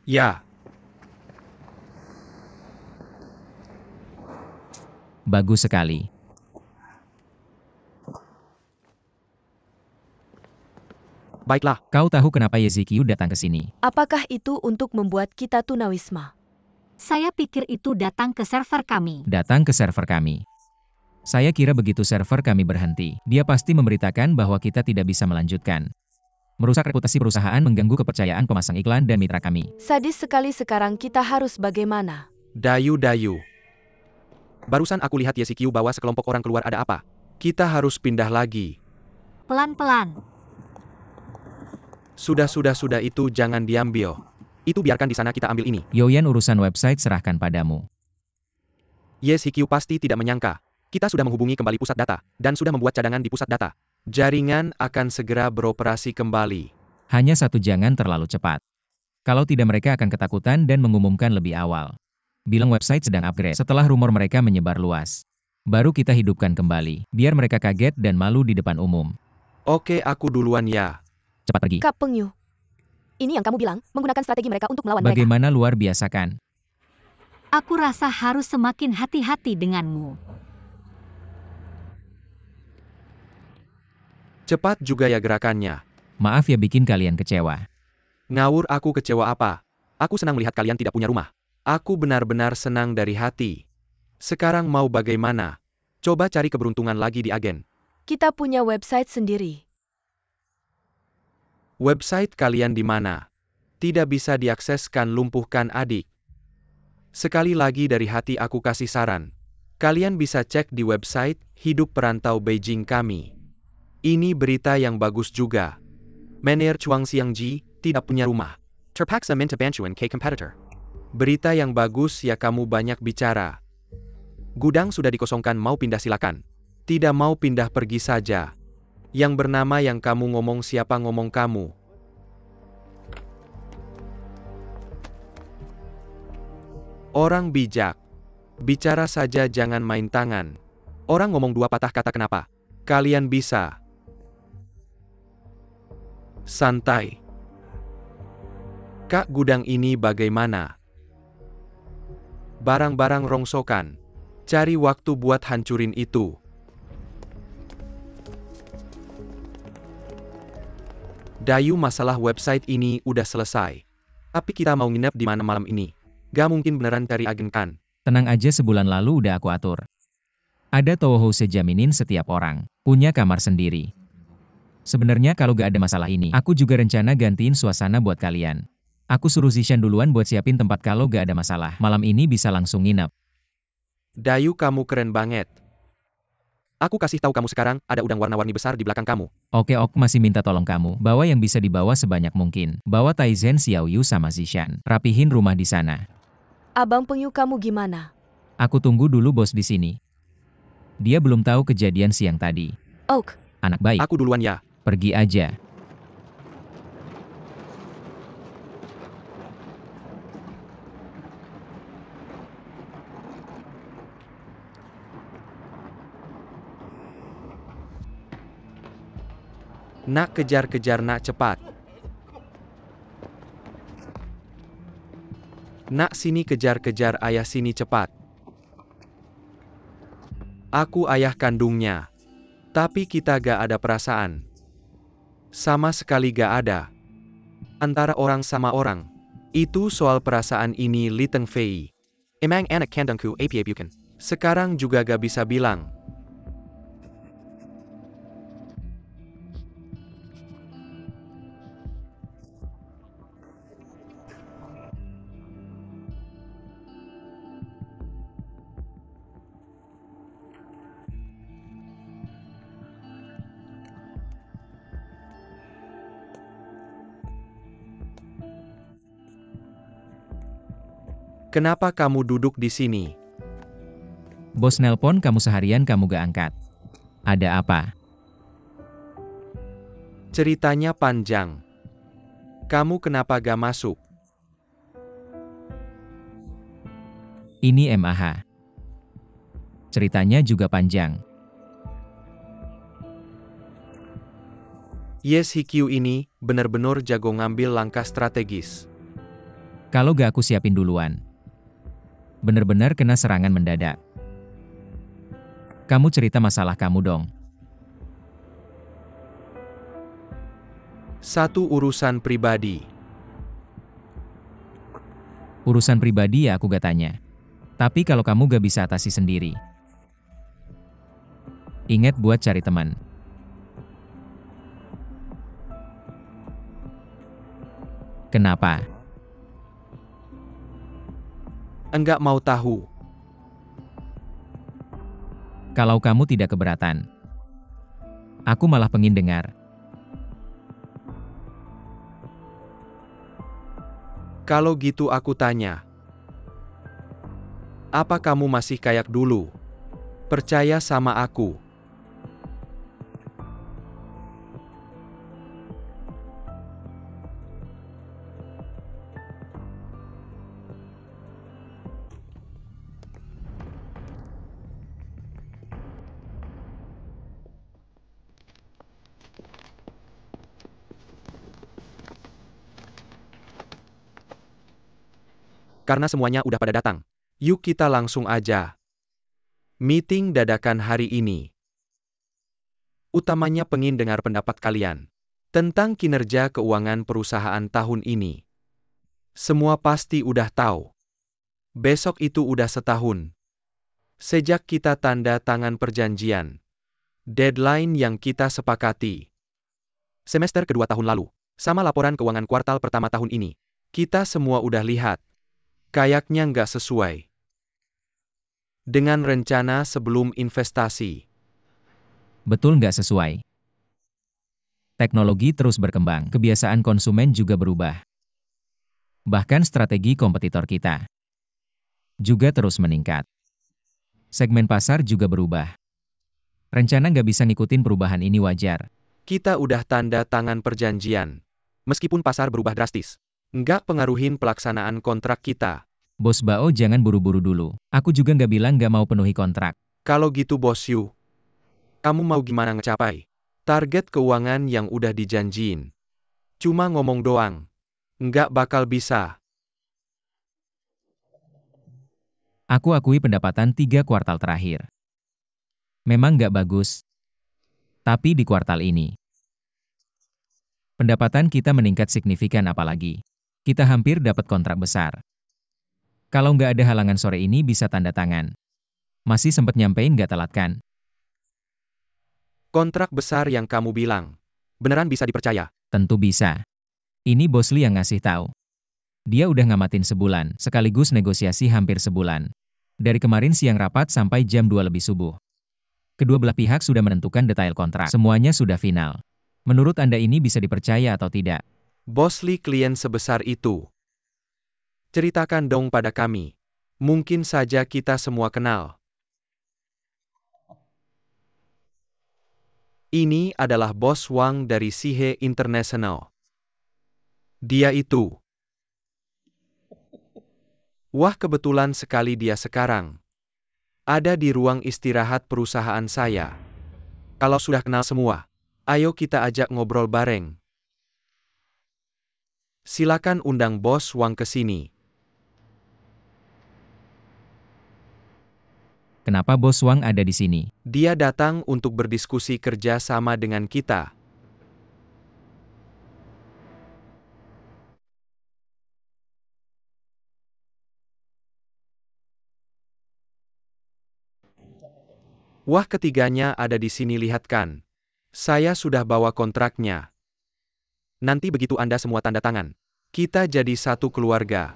Ya. Bagus sekali. Baiklah. Kau tahu kenapa Yezikiu datang ke sini? Apakah itu untuk membuat kita tunawisma? Saya pikir itu datang ke server kami. Datang ke server kami. Saya kira begitu server kami berhenti, dia pasti memberitakan bahwa kita tidak bisa melanjutkan. Merusak reputasi perusahaan, mengganggu kepercayaan pemasang iklan dan mitra kami. Sadis sekali. Sekarang kita harus bagaimana? Dayu. Barusan aku lihat Yezikiu bawa sekelompok orang keluar, ada apa? Kita harus pindah lagi. Pelan-pelan. Sudah, itu jangan diambil. Itu biarkan di sana, kita ambil ini. Yoyan, urusan website serahkan padamu. Yezikiu pasti tidak menyangka. Kita sudah menghubungi kembali pusat data, dan sudah membuat cadangan di pusat data. Jaringan akan segera beroperasi kembali. Hanya satu, jangan terlalu cepat. Kalau tidak mereka akan ketakutan dan mengumumkan lebih awal. Bilang website sedang upgrade setelah rumor mereka menyebar luas. Baru kita hidupkan kembali, biar mereka kaget dan malu di depan umum. Oke, aku duluan ya. Cepat pergi. Kak Pengyu. Ini yang kamu bilang, menggunakan strategi mereka untuk melawan mereka. Bagaimana luar biasa kan? Aku rasa harus semakin hati-hati denganmu. Cepat juga ya gerakannya. Maaf ya bikin kalian kecewa. Ngawur, aku kecewa apa? Aku senang melihat kalian tidak punya rumah. Aku benar-benar senang dari hati. Sekarang mau bagaimana? Coba cari keberuntungan lagi di agen. Kita punya website sendiri. Website kalian di mana? Tidak bisa diakseskan, lumpuhkan adik. Sekali lagi dari hati aku kasih saran. Kalian bisa cek di website Hidup Perantau Beijing kami. Ini berita yang bagus juga. Mener Chuang Xiangji tidak punya rumah. Terpaksa minta bantuan ke competitor. Berita yang bagus ya, kamu banyak bicara. Gudang sudah dikosongkan, mau pindah silakan. Tidak mau pindah pergi saja. Yang bernama yang kamu ngomong, siapa ngomong kamu? Orang bijak. Bicara saja, jangan main tangan. Orang ngomong dua patah kata, kenapa? Kalian bisa. Santai. Kak, gudang ini bagaimana? Barang-barang rongsokan. Cari waktu buat hancurin itu. Dayu, masalah website ini udah selesai. Tapi kita mau nginep di mana malam ini? Gak mungkin beneran cari agen kan? Tenang aja, sebulan lalu udah aku atur. Ada Toho sejaminin setiap orang. Punya kamar sendiri. Sebenarnya kalau gak ada masalah ini, aku juga rencana gantiin suasana buat kalian. Aku suruh Zishan duluan buat siapin tempat kalau gak ada masalah. Malam ini bisa langsung nginep. Dayu, kamu keren banget. Aku kasih tahu kamu sekarang, ada udang warna-warni besar di belakang kamu. Oke, Ok masih minta tolong kamu. Bawa yang bisa dibawa sebanyak mungkin. Bawa Taizen, Xiaoyu sama Zishan. Rapihin rumah di sana. Abang Pengyu, kamu gimana? Aku tunggu dulu bos di sini. Dia belum tahu kejadian siang tadi. Oak. Anak baik. Aku duluan ya. Pergi aja. Nak, kejar-kejar nak, cepat. Nak, sini, kejar-kejar ayah, sini cepat. Aku ayah kandungnya. Tapi kita gak ada perasaan. Sama sekali gak ada. Antara orang sama orang. Itu soal perasaan ini Li Tengfei. Emang anak kandungku apa bukan? Sekarang juga gak bisa bilang. Kenapa kamu duduk di sini? Bos nelpon kamu seharian kamu gak angkat. Ada apa? Ceritanya panjang. Kamu kenapa gak masuk? Ini MAH. Ceritanya juga panjang. Yes, Hikyu ini benar-benar jago ngambil langkah strategis. Kalau gak aku siapin duluan. Bener-bener kena serangan mendadak. Kamu cerita masalah kamu dong. Satu urusan pribadi. Urusan pribadi ya aku gak tanya. Tapi kalau kamu gak bisa atasi sendiri. Ingat buat cari teman. Kenapa? Enggak mau tahu. Kalau kamu tidak keberatan. Aku malah pengen dengar. Kalau gitu aku tanya. Apa kamu masih kayak dulu? Percaya sama aku. karena semuanya udah pada datang. Yuk kita langsung aja. Meeting dadakan hari ini. Utamanya pengen dengar pendapat kalian tentang kinerja keuangan perusahaan tahun ini. Semua pasti udah tahu. Besok itu udah setahun sejak kita tanda tangan perjanjian. Deadline yang kita sepakati. Semester kedua tahun lalu, sama laporan keuangan kuartal pertama tahun ini. Kita semua udah lihat. Kayaknya nggak sesuai dengan rencana sebelum investasi. Betul nggak sesuai. Teknologi terus berkembang, kebiasaan konsumen juga berubah. Bahkan strategi kompetitor kita juga terus meningkat. Segmen pasar juga berubah. Rencana nggak bisa ngikutin perubahan ini wajar. Kita udah tanda tangan perjanjian. Meskipun pasar berubah drastis, nggak pengaruhin pelaksanaan kontrak kita. Bos Bao jangan buru-buru dulu. Aku juga nggak bilang nggak mau penuhi kontrak. Kalau gitu Bos Yu, kamu mau gimana ngecapai target keuangan yang udah dijanjiin? Cuma ngomong doang, nggak bakal bisa. Aku akui pendapatan 3 kuartal terakhir memang nggak bagus. Tapi di kuartal ini, pendapatan kita meningkat signifikan apalagi. Kita hampir dapat kontrak besar. Kalau nggak ada halangan sore ini bisa tanda tangan. Masih sempet nyampein nggak telat kan? Kontrak besar yang kamu bilang, beneran bisa dipercaya? Tentu bisa. Ini Bos Lee yang ngasih tahu. Dia udah ngamatin sebulan, sekaligus negosiasi hampir sebulan. Dari kemarin siang rapat sampai jam 2 lebih subuh. Kedua belah pihak sudah menentukan detail kontrak. Semuanya sudah final. Menurut Anda ini bisa dipercaya atau tidak? Bos Lee klien sebesar itu. Ceritakan dong pada kami. Mungkin saja kita semua kenal. Ini adalah Bos Wang dari Sihe International. Dia itu. Wah, kebetulan sekali dia sekarang ada di ruang istirahat perusahaan saya. Kalau sudah kenal semua, ayo kita ajak ngobrol bareng. Silakan undang Bos Wang ke sini. Kenapa Bos Wang ada di sini? Dia datang untuk berdiskusi kerja sama dengan kita. Wah, ketiganya ada di sini, lihat kan. Saya sudah bawa kontraknya. Nanti begitu Anda semua tanda tangan, kita jadi satu keluarga.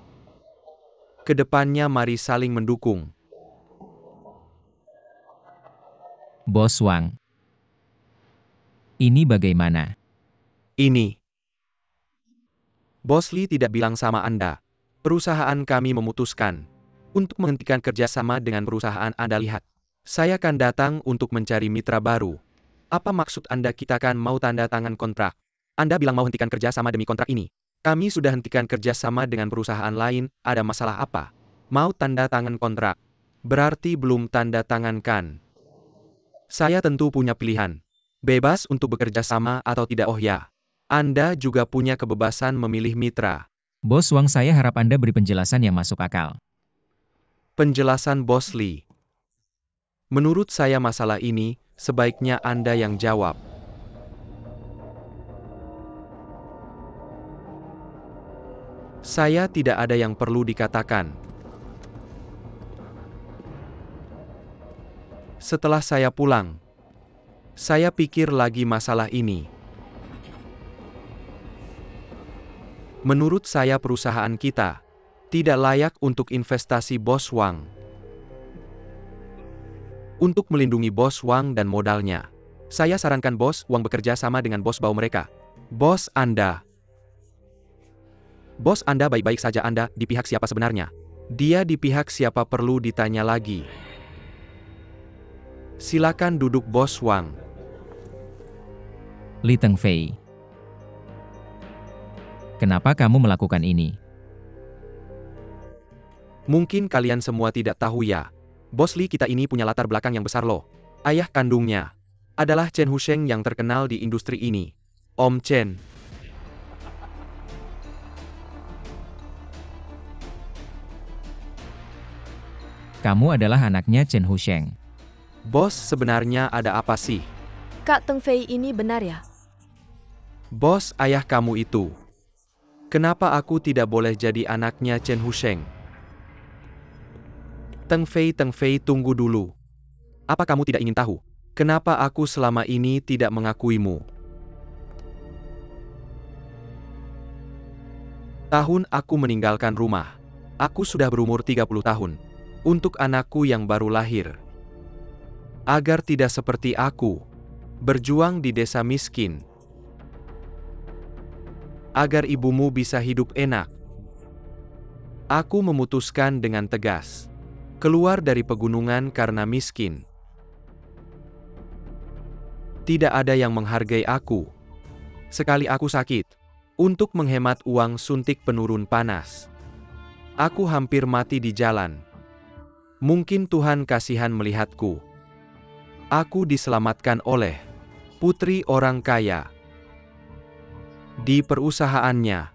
Kedepannya mari saling mendukung. Bos Wang. Ini bagaimana? Ini. Bos Lee tidak bilang sama Anda. Perusahaan kami memutuskan untuk menghentikan kerjasama dengan perusahaan Anda. Lihat, saya kan datang untuk mencari mitra baru. Apa maksud Anda kita kan mau tanda tangan kontrak? Anda bilang mau hentikan kerjasama demi kontrak ini. Kami sudah hentikan kerjasama dengan perusahaan lain, ada masalah apa? Mau tanda tangan kontrak? Berarti belum tanda tangan kan? Saya tentu punya pilihan. Bebas untuk bekerja sama atau tidak. Oh ya, Anda juga punya kebebasan memilih mitra. Bos Wang, saya harap Anda beri penjelasan yang masuk akal. Penjelasan Bos Lee. Menurut saya masalah ini, sebaiknya Anda yang jawab. Saya tidak ada yang perlu dikatakan. Setelah saya pulang, saya pikir lagi masalah ini. Menurut saya perusahaan kita tidak layak untuk investasi Bos Wang. Untuk melindungi Bos Wang dan modalnya, saya sarankan Bos Wang bekerja sama dengan Bos Bao mereka. Bos Anda baik-baik saja. Anda di pihak siapa sebenarnya? Dia di pihak siapa perlu ditanya lagi. Silakan duduk Bos Wang. Li Tengfei. Kenapa kamu melakukan ini? Mungkin kalian semua tidak tahu ya. Bos Lee kita ini punya latar belakang yang besar loh. Ayah kandungnya adalah Chen Husheng yang terkenal di industri ini. Om Chen. Kamu adalah anaknya Chen Husheng. Bos, sebenarnya ada apa sih? Kak Teng Fei ini benar ya? Bos, ayah kamu itu. Kenapa aku tidak boleh jadi anaknya Chen Husheng? Teng Fei, tunggu dulu. Apa kamu tidak ingin tahu? Kenapa aku selama ini tidak mengakuimu? Tahun aku meninggalkan rumah. Aku sudah berumur 30 tahun. Untuk anakku yang baru lahir. Agar tidak seperti aku. Berjuang di desa miskin. Agar ibumu bisa hidup enak. Aku memutuskan dengan tegas. Keluar dari pegunungan karena miskin. Tidak ada yang menghargai aku. Sekali aku sakit. Untuk menghemat uang suntik penurun panas. Aku hampir mati di jalan. Mungkin Tuhan kasihan melihatku. Aku diselamatkan oleh putri orang kaya. Di perusahaannya.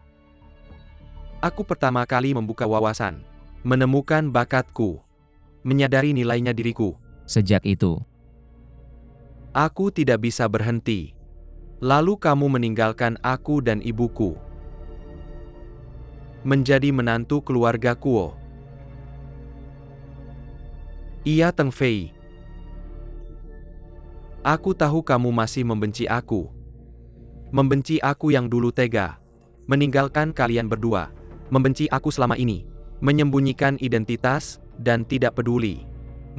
Aku pertama kali membuka wawasan. Menemukan bakatku. Menyadari nilainya diriku. Sejak itu, aku tidak bisa berhenti. Lalu kamu meninggalkan aku dan ibuku. Menjadi menantu keluarga Kuo. Iya, Teng Fei. Aku tahu kamu masih membenci aku. Membenci aku yang dulu tega. Meninggalkan kalian berdua. Membenci aku selama ini. Menyembunyikan identitas, dan tidak peduli.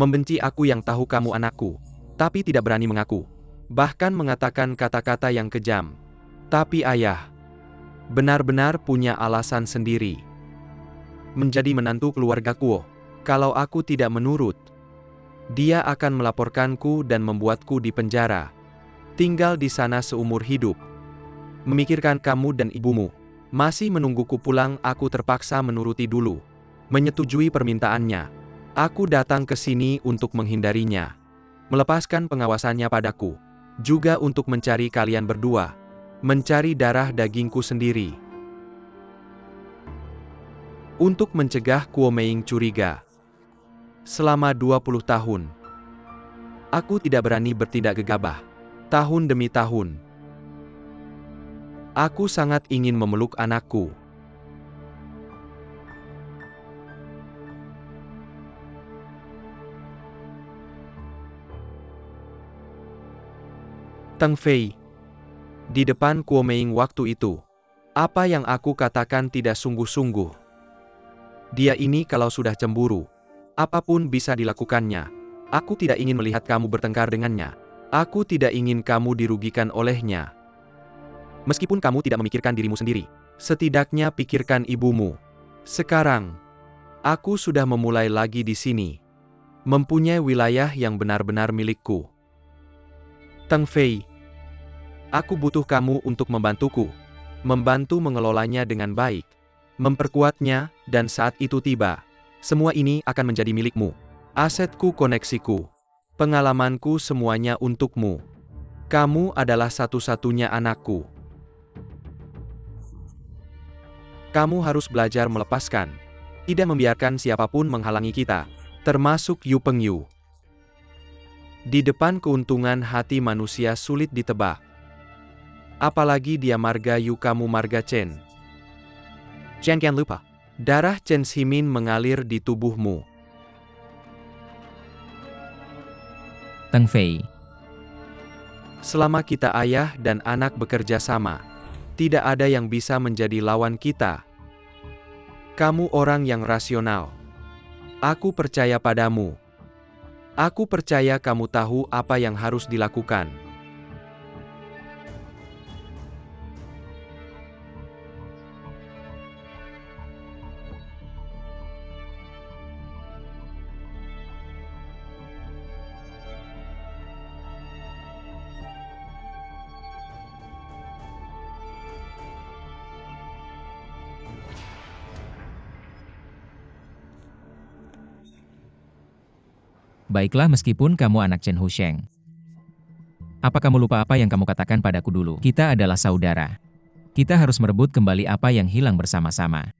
Membenci aku yang tahu kamu anakku. Tapi tidak berani mengaku. Bahkan mengatakan kata-kata yang kejam. Tapi ayah. Benar-benar punya alasan sendiri. Menjadi menantu keluarga Kuo. Kalau aku tidak menurut. Dia akan melaporkanku dan membuatku di penjara. Tinggal di sana seumur hidup. Memikirkan kamu dan ibumu. Masih menungguku pulang, aku terpaksa menuruti dulu. Menyetujui permintaannya. Aku datang ke sini untuk menghindarinya. Melepaskan pengawasannya padaku. Juga untuk mencari kalian berdua. Mencari darah dagingku sendiri. Untuk mencegah Kuo Meing curiga. Selama 20 tahun. Aku tidak berani bertindak gegabah. Tahun demi tahun. Aku sangat ingin memeluk anakku. Teng Fei. Di depan Kuo Meing waktu itu. Apa yang aku katakan tidak sungguh-sungguh. Dia ini kalau sudah cemburu. Apapun bisa dilakukannya. Aku tidak ingin melihat kamu bertengkar dengannya. Aku tidak ingin kamu dirugikan olehnya. Meskipun kamu tidak memikirkan dirimu sendiri. Setidaknya pikirkan ibumu. Sekarang. Aku sudah memulai lagi di sini. Mempunyai wilayah yang benar-benar milikku. Teng Fei. Aku butuh kamu untuk membantuku. Membantu mengelolanya dengan baik. Memperkuatnya, dan saat itu tiba. Semua ini akan menjadi milikmu. Asetku, koneksiku. Pengalamanku, semuanya untukmu. Kamu adalah satu-satunya anakku. Kamu harus belajar melepaskan. Tidak membiarkan siapapun menghalangi kita. Termasuk Yu Pengyu. Di depan keuntungan hati manusia sulit ditebak. Apalagi dia marga Yu, kamu marga Chen. Jangan lupa. Darah Chen Ximin mengalir di tubuhmu. Teng Fei. Selama kita ayah dan anak bekerja sama. Tidak ada yang bisa menjadi lawan kita. Kamu orang yang rasional. Aku percaya padamu. Aku percaya kamu tahu apa yang harus dilakukan. Baiklah, meskipun kamu anak Chen Husheng. Apa kamu lupa apa yang kamu katakan padaku dulu? Kita adalah saudara. Kita harus merebut kembali apa yang hilang bersama-sama.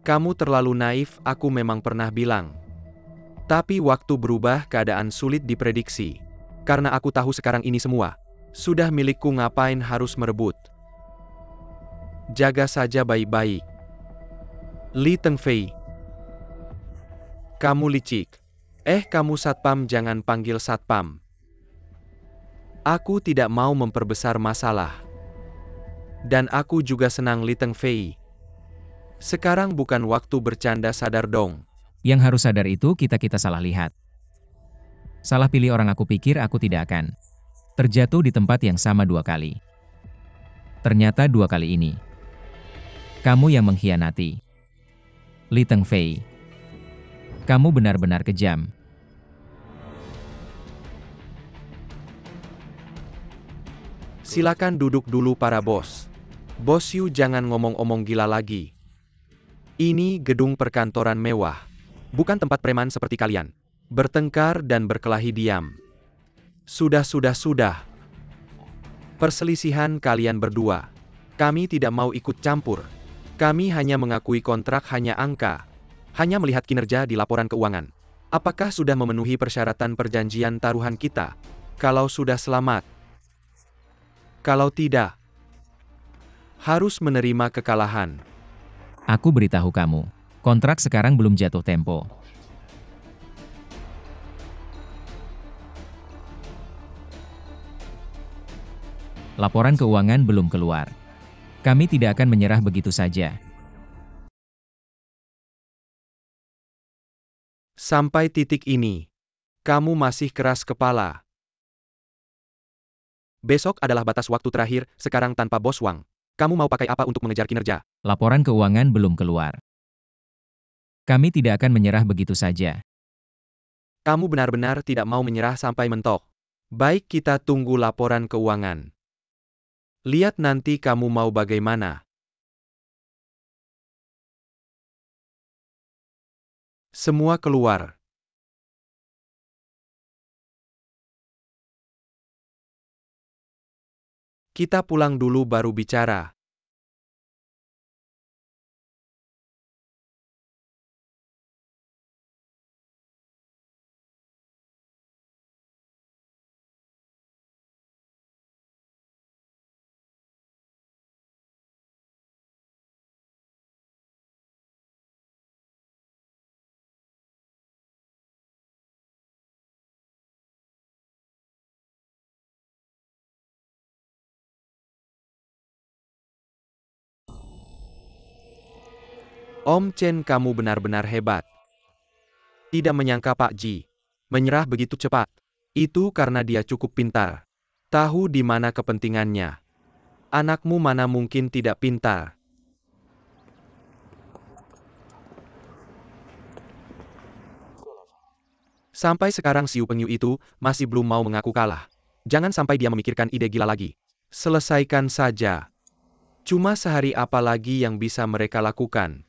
Kamu terlalu naif, aku memang pernah bilang. Tapi waktu berubah, keadaan sulit diprediksi. Karena aku tahu sekarang ini semua sudah milikku, ngapain harus merebut. Jaga saja baik-baik. Li Tengfei. Kamu licik. Kamu satpam, jangan panggil satpam. Aku tidak mau memperbesar masalah. Dan aku juga senang Li Tengfei. Sekarang bukan waktu bercanda, sadar dong. Yang harus sadar itu kita salah lihat. Salah pilih orang. Aku pikir aku tidak akan terjatuh di tempat yang sama 2 kali. Ternyata 2 kali ini, kamu yang mengkhianati. Li Tengfei, kamu benar-benar kejam. Silakan duduk dulu para bos. Bos Yu, jangan ngomong-omong gila lagi. Ini gedung perkantoran mewah. Bukan tempat preman seperti kalian bertengkar dan berkelahi. Diam. Sudah. Perselisihan kalian berdua, kami tidak mau ikut campur. Kami hanya mengakui kontrak, hanya angka. Hanya melihat kinerja di laporan keuangan. Apakah sudah memenuhi persyaratan perjanjian taruhan kita? Kalau sudah, selamat. Kalau tidak, harus menerima kekalahan. Aku beritahu kamu, kontrak sekarang belum jatuh tempo. Laporan keuangan belum keluar. Kami tidak akan menyerah begitu saja. Sampai titik ini, kamu masih keras kepala. Besok adalah batas waktu terakhir, sekarang tanpa bos Wang. Kamu mau pakai apa untuk mengejar kinerja? Laporan keuangan belum keluar. Kami tidak akan menyerah begitu saja. Kamu benar-benar tidak mau menyerah sampai mentok. Baik, kita tunggu laporan keuangan. Lihat nanti kamu mau bagaimana. Semua keluar. Kita pulang dulu baru bicara. Om Chen, kamu benar-benar hebat. Tidak menyangka Pak Ji menyerah begitu cepat. Itu karena dia cukup pintar. Tahu di mana kepentingannya. Anakmu mana mungkin tidak pintar. Sampai sekarang Siu Pengyu itu masih belum mau mengaku kalah. Jangan sampai dia memikirkan ide gila lagi. Selesaikan saja. Cuma sehari, apa lagi yang bisa mereka lakukan?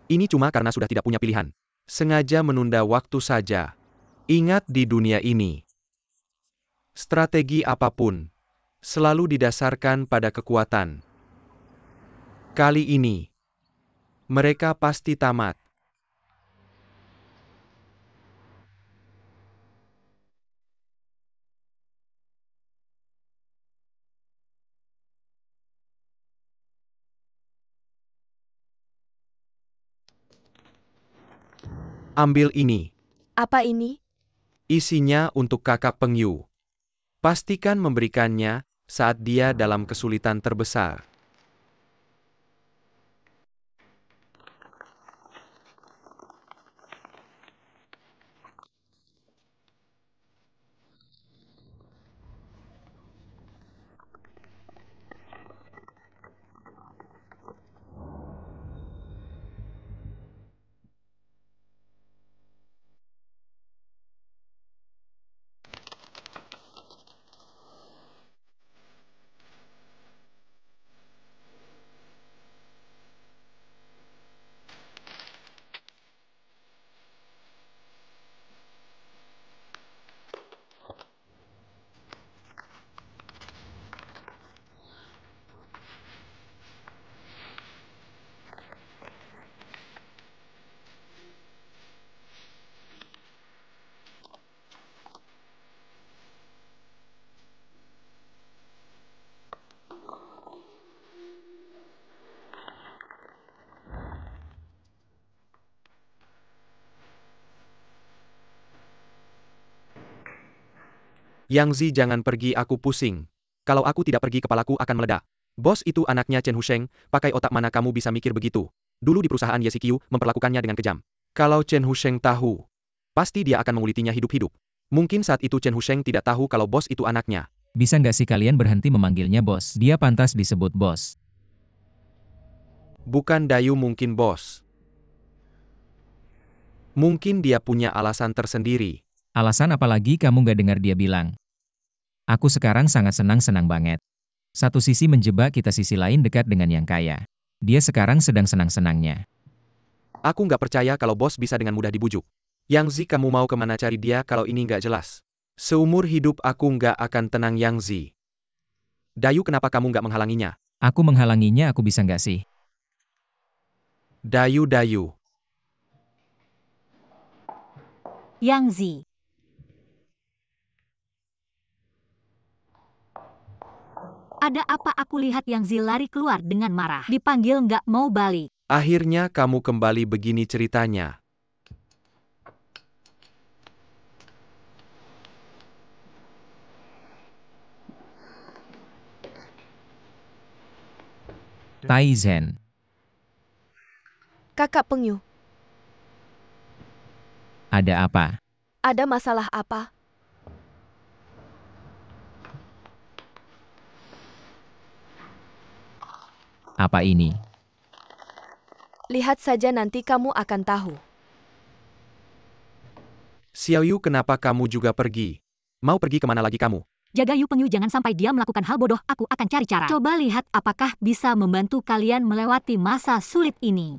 Ini cuma karena sudah tidak punya pilihan. Sengaja menunda waktu saja. Ingat, di dunia ini, strategi apapun selalu didasarkan pada kekuatan. Kali ini, mereka pasti tamat. Ambil ini. Apa ini? Isinya untuk Kakak Pengyu. Pastikan memberikannya saat dia dalam kesulitan terbesar. Yang Zi, jangan pergi, aku pusing. Kalau aku tidak pergi kepalaku akan meledak. Bos itu anaknya Chen Husheng, pakai otak mana kamu bisa mikir begitu? Dulu di perusahaan YCQ, memperlakukannya dengan kejam. Kalau Chen Husheng tahu, pasti dia akan mengulitinya hidup-hidup. Mungkin saat itu Chen Husheng tidak tahu kalau bos itu anaknya. Bisa nggak sih kalian berhenti memanggilnya bos? Dia pantas disebut bos. Bukan Dayu, mungkin bos. Mungkin dia punya alasan tersendiri. Alasan apa lagi kamu nggak dengar dia bilang? Aku sekarang sangat senang banget. Satu sisi menjebak kita, sisi lain dekat dengan yang kaya. Dia sekarang sedang senang-senangnya. Aku nggak percaya kalau bos bisa dengan mudah dibujuk. Yang Zi, kamu mau kemana cari dia kalau ini nggak jelas? Seumur hidup aku nggak akan tenang, Yang Zi. Dayu, kenapa kamu nggak menghalanginya? Aku menghalanginya, aku bisa nggak sih? Dayu. Yang Zi. Ada apa? Aku lihat Yang Zi lari keluar dengan marah. Dipanggil nggak mau balik. Akhirnya kamu kembali, begini ceritanya. Taizen. Kakak Pengyu, Ada apa? ada masalah apa? Apa ini? Lihat saja, nanti kamu akan tahu. Xiaoyu, kenapa kamu juga pergi? Mau pergi kemana lagi kamu? Jaga Yu Pengyu, jangan sampai dia melakukan hal bodoh. Aku akan cari cara. Coba lihat apakah bisa membantu kalian melewati masa sulit ini.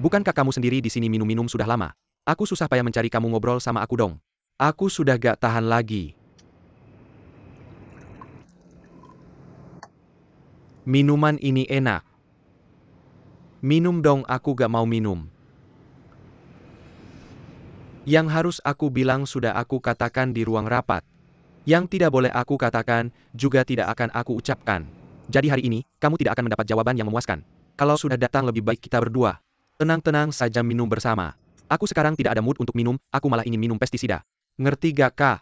Bukankah kamu sendiri di sini minum-minum sudah lama? Aku susah payah mencari kamu, ngobrol sama aku dong. Aku sudah gak tahan lagi. Minuman ini enak. Minum dong, aku gak mau minum. Yang harus aku bilang sudah aku katakan di ruang rapat. Yang tidak boleh aku katakan, juga tidak akan aku ucapkan. Jadi hari ini, kamu tidak akan mendapat jawaban yang memuaskan. Kalau sudah datang, lebih baik kita berdua. Tenang-tenang saja minum bersama. Aku sekarang tidak ada mood untuk minum, aku malah ingin minum pestisida. Ngerti gak, Kak?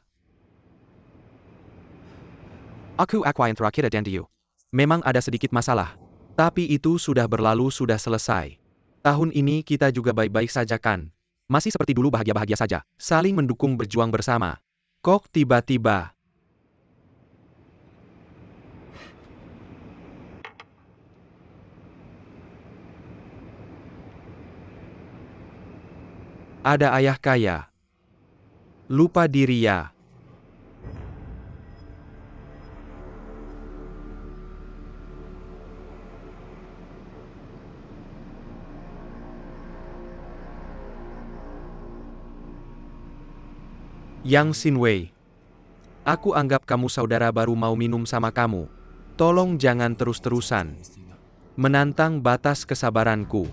Aku yang terakhir dan Diu. Memang ada sedikit masalah. Tapi itu sudah berlalu, sudah selesai. Tahun ini kita juga baik-baik saja kan? Masih seperti dulu, bahagia-bahagia saja. Saling mendukung, berjuang bersama. Kok tiba-tiba ada ayah kaya. Lupa diri ya. Yang Xinwei. Aku anggap kamu saudara baru, mau minum sama kamu. Tolong jangan terus-terusan menantang batas kesabaranku.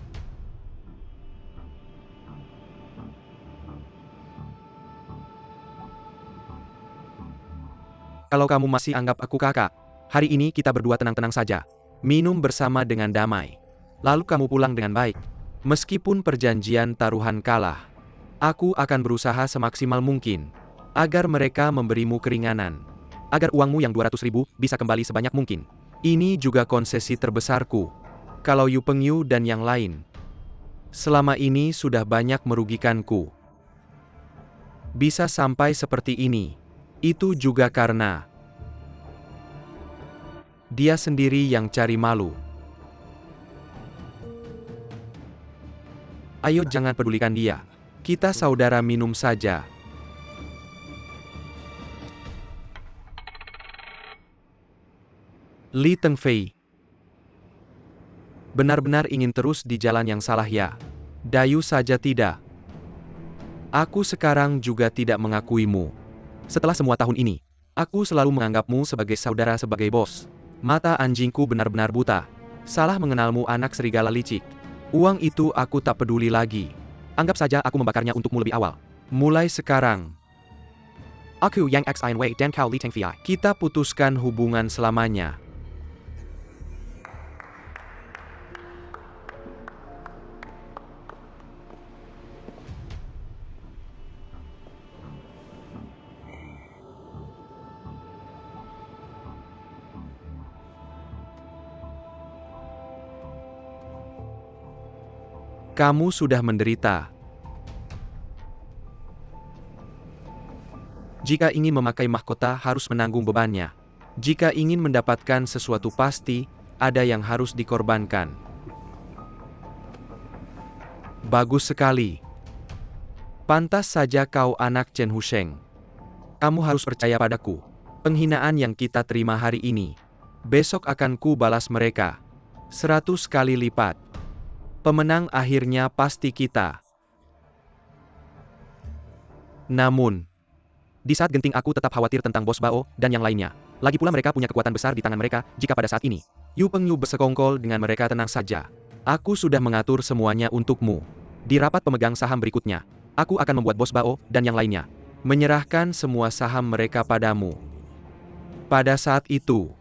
Kalau kamu masih anggap aku kakak, hari ini kita berdua tenang-tenang saja. Minum bersama dengan damai. Lalu kamu pulang dengan baik. Meskipun perjanjian taruhan kalah, aku akan berusaha semaksimal mungkin agar mereka memberimu keringanan. Agar uangmu yang 200.000 bisa kembali sebanyak mungkin. Ini juga konsesi terbesarku. Kalau Yu Pengyu dan yang lain selama ini sudah banyak merugikanku. Bisa sampai seperti ini, itu juga karena dia sendiri yang cari malu. Ayo jangan pedulikan dia. Kita saudara, minum saja. Li Tengfei. Benar-benar ingin terus di jalan yang salah ya? Dayu saja tidak. Aku sekarang juga tidak mengakuimu. Setelah semua tahun ini, aku selalu menganggapmu sebagai saudara, sebagai bos. Mata anjingku benar-benar buta. Salah mengenalmu, anak serigala licik. Uang itu aku tak peduli lagi. Anggap saja aku membakarnya untukmu lebih awal. Mulai sekarang, aku Yang Xinwei dan kau Li Tengfei, kita putuskan hubungan selamanya. Kamu sudah menderita. Jika ingin memakai mahkota harus menanggung bebannya. Jika ingin mendapatkan sesuatu pasti, ada yang harus dikorbankan. Bagus sekali. Pantas saja kau anak Chen Husheng. Kamu harus percaya padaku. Penghinaan yang kita terima hari ini, besok akan ku balas mereka 100 kali lipat. Pemenang akhirnya pasti kita. Namun, di saat genting aku tetap khawatir tentang Bos Bao dan yang lainnya. Lagi pula mereka punya kekuatan besar di tangan mereka, jika pada saat ini Yu Pengyu bersekongkol dengan mereka. Tenang saja. Aku sudah mengatur semuanya untukmu. Di rapat pemegang saham berikutnya, aku akan membuat Bos Bao dan yang lainnya menyerahkan semua saham mereka padamu. Pada saat itu,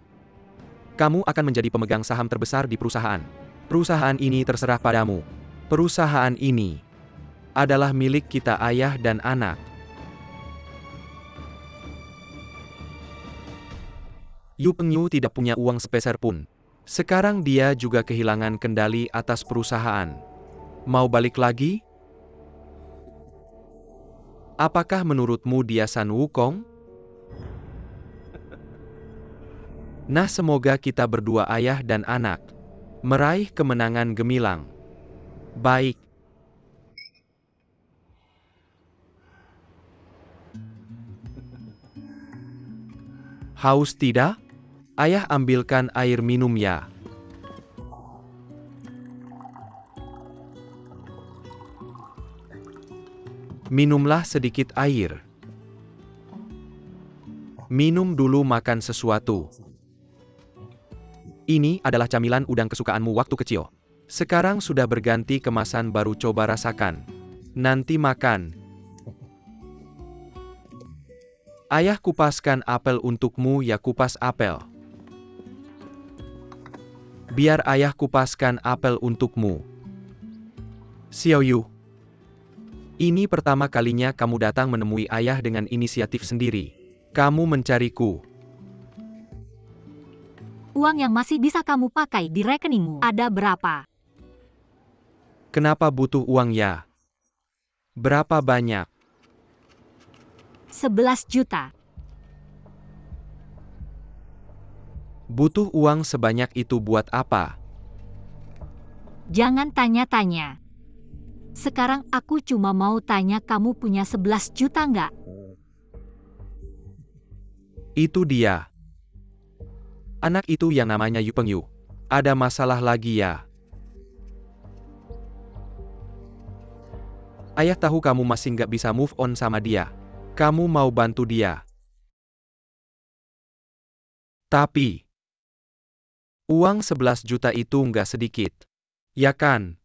kamu akan menjadi pemegang saham terbesar di perusahaan. Perusahaan ini terserah padamu. Perusahaan ini adalah milik kita ayah dan anak. Yu Pengyu tidak punya uang sepeser pun. Sekarang dia juga kehilangan kendali atas perusahaan. Mau balik lagi? Apakah menurutmu dia San Wukong? Nah, semoga kita berdua ayah dan anak meraih kemenangan gemilang. Baik. Haus tidak? Ayah ambilkan air minum ya. Minumlah sedikit air. Minum dulu, makan sesuatu. Ini adalah camilan udang kesukaanmu waktu kecil. Sekarang sudah berganti kemasan baru, coba rasakan. Nanti makan. Ayah kupaskan apel untukmu ya, kupas apel. Biar ayah kupaskan apel untukmu. Xiao Yu. Ini pertama kalinya kamu datang menemui ayah dengan inisiatif sendiri. Kamu mencariku. Uang yang masih bisa kamu pakai di rekeningmu ada berapa? Kenapa butuh uang ya? Berapa banyak? 11 juta. Butuh uang sebanyak itu buat apa? Jangan tanya-tanya. Sekarang aku cuma mau tanya, kamu punya 11 juta nggak? Itu dia. Anak itu yang namanya Yu Pengyu. Ada masalah lagi ya? Ayah tahu kamu masih nggak bisa move on sama dia. Kamu mau bantu dia. Tapi, uang 11 juta itu nggak sedikit. Ya kan?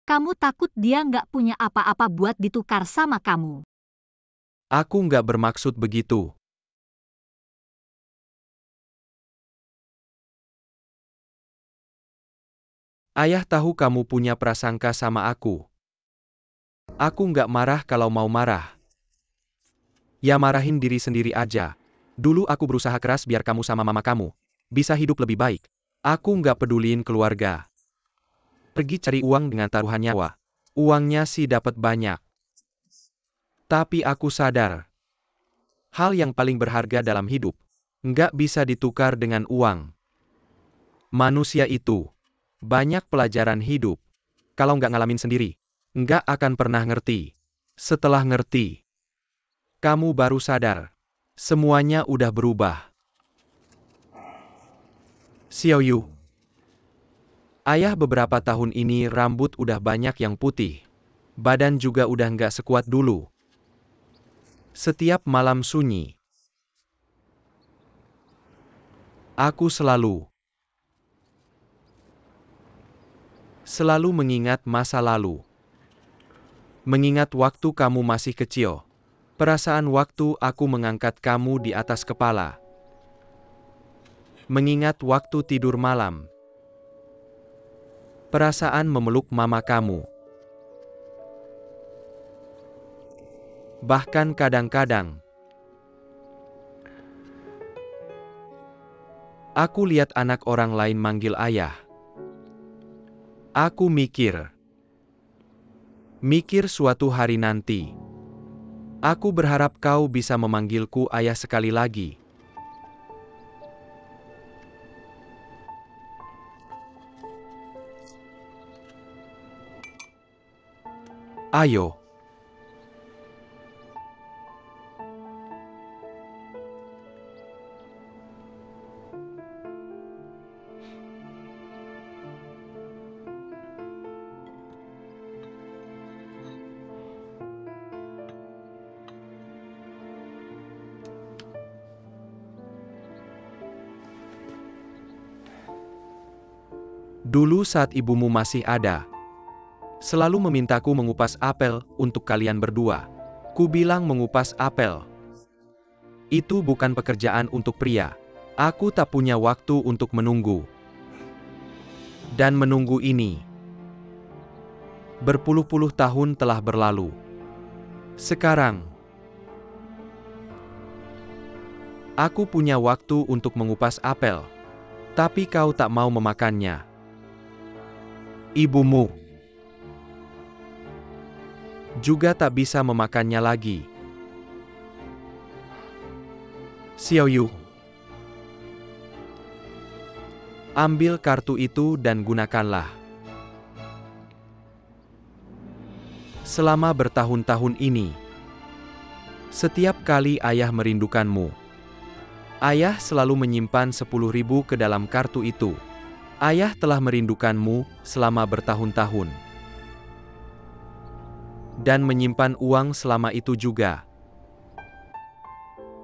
Kamu takut dia nggak punya apa-apa buat ditukar sama kamu? Aku nggak bermaksud begitu. Ayah tahu kamu punya prasangka sama aku. Aku nggak marah kalau mau marah. Ya marahin diri sendiri aja. Dulu aku berusaha keras biar kamu sama mama kamu bisa hidup lebih baik. Aku nggak peduliin keluarga. Pergi cari uang dengan taruhan nyawa. Uangnya sih dapat banyak. Tapi aku sadar, hal yang paling berharga dalam hidup nggak bisa ditukar dengan uang. Manusia itu banyak pelajaran hidup. Kalau nggak ngalamin sendiri, nggak akan pernah ngerti. Setelah ngerti, kamu baru sadar. Semuanya udah berubah. Xiao Yu. Ayah beberapa tahun ini rambut udah banyak yang putih. Badan juga udah nggak sekuat dulu. Setiap malam sunyi, aku selalu mengingat masa lalu. Mengingat waktu kamu masih kecil. Perasaan waktu aku mengangkat kamu di atas kepala. Mengingat waktu tidur malam. Perasaan memeluk mama kamu. Bahkan kadang-kadang, aku lihat anak orang lain manggil ayah. Aku mikir, Mikir suatu hari nanti. Aku berharap kau bisa memanggilku ayah sekali lagi. Ayo. Dulu saat ibumu masih ada, selalu memintaku mengupas apel untuk kalian berdua. Ku bilang mengupas apel itu bukan pekerjaan untuk pria. Aku tak punya waktu untuk menunggu. Dan menunggu ini berpuluh-puluh tahun telah berlalu. Sekarang aku punya waktu untuk mengupas apel, tapi kau tak mau memakannya. Ibumu juga tak bisa memakannya lagi. Xiaoyu, ambil kartu itu dan gunakanlah. Selama bertahun-tahun ini, setiap kali ayah merindukanmu, ayah selalu menyimpan 10.000 ke dalam kartu itu. Ayah telah merindukanmu selama bertahun-tahun. Dan menyimpan uang selama itu juga.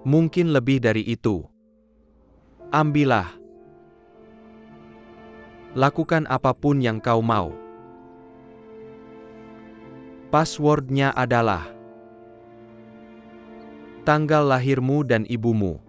Mungkin lebih dari itu. Ambillah. Lakukan apapun yang kau mau. Passwordnya adalah tanggal lahirmu dan ibumu.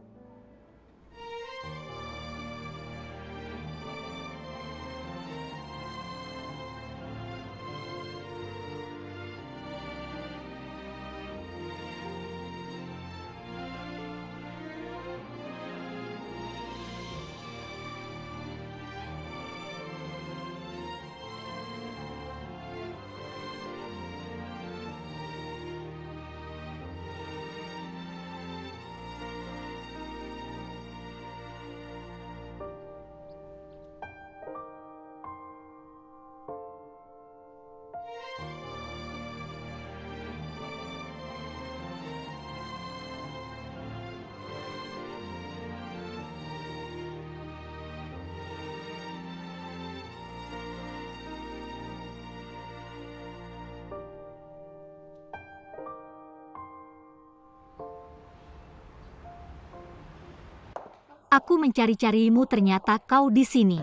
Aku mencari-carimu, ternyata kau di sini.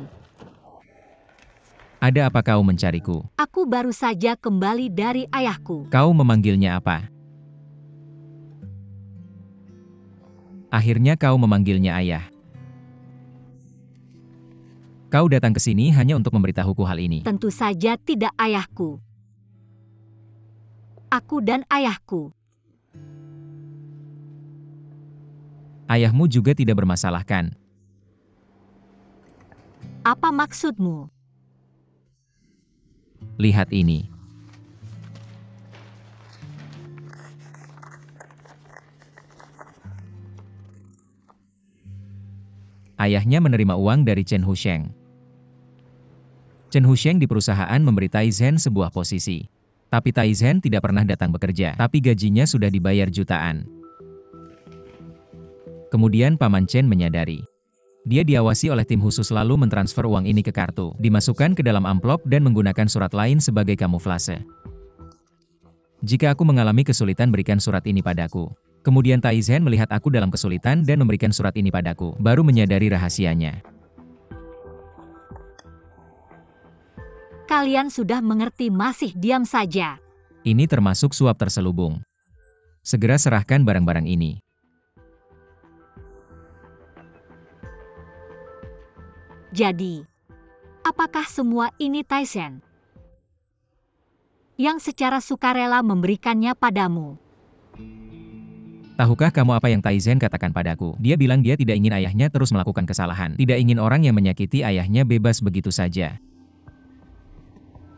Ada apa kau mencariku? Aku baru saja kembali dari ayahku. Kau memanggilnya apa? Akhirnya kau memanggilnya ayah. Kau datang ke sini hanya untuk memberitahuku hal ini. Tentu saja tidak, ayahku. Aku dan ayahku. Ayahmu juga tidak bermasalah kan? Apa maksudmu? Lihat ini. Ayahnya menerima uang dari Chen Husheng. Chen Husheng di perusahaan memberi Taizhen sebuah posisi. Tapi Taizhen tidak pernah datang bekerja, tapi gajinya sudah dibayar jutaan. Kemudian Paman Chen menyadari. Dia diawasi oleh tim khusus lalu mentransfer uang ini ke kartu, dimasukkan ke dalam amplop dan menggunakan surat lain sebagai kamuflase. Jika aku mengalami kesulitan, berikan surat ini padaku. Kemudian Taizhen melihat aku dalam kesulitan dan memberikan surat ini padaku, baru menyadari rahasianya. Kalian sudah mengerti, masih diam saja. Ini termasuk suap terselubung. Segera serahkan barang-barang ini. Jadi, apakah semua ini Taizhen yang secara sukarela memberikannya padamu? Tahukah kamu apa yang Taizhen katakan padaku? Dia bilang dia tidak ingin ayahnya terus melakukan kesalahan. Tidak ingin orang yang menyakiti ayahnya bebas begitu saja.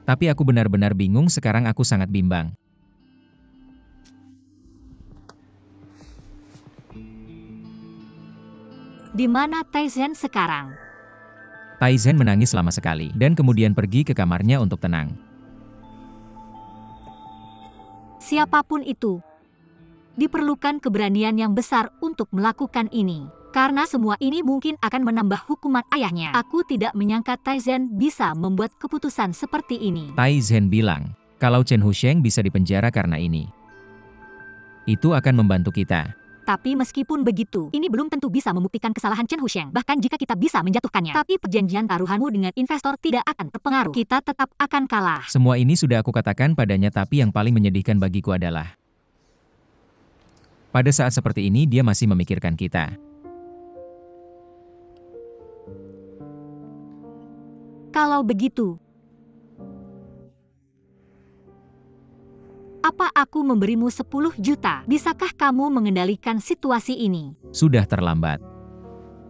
Tapi aku benar-benar bingung, sekarang aku sangat bimbang. Di mana Taizhen sekarang? Taizhen menangis lama sekali, dan kemudian pergi ke kamarnya untuk tenang. Siapapun itu, diperlukan keberanian yang besar untuk melakukan ini. Karena semua ini mungkin akan menambah hukuman ayahnya. Aku tidak menyangka Taizhen bisa membuat keputusan seperti ini. Taizhen bilang, kalau Chen Husheng bisa dipenjara karena ini, itu akan membantu kita. Tapi meskipun begitu, ini belum tentu bisa membuktikan kesalahan Chen Husheng. Bahkan jika kita bisa menjatuhkannya. Tapi perjanjian taruhanmu dengan investor tidak akan terpengaruh. Kita tetap akan kalah. Semua ini sudah aku katakan padanya, tapi yang paling menyedihkan bagiku adalah pada saat seperti ini dia masih memikirkan kita. Kalau begitu, apa aku memberimu 10 juta? Bisakah kamu mengendalikan situasi ini? Sudah terlambat.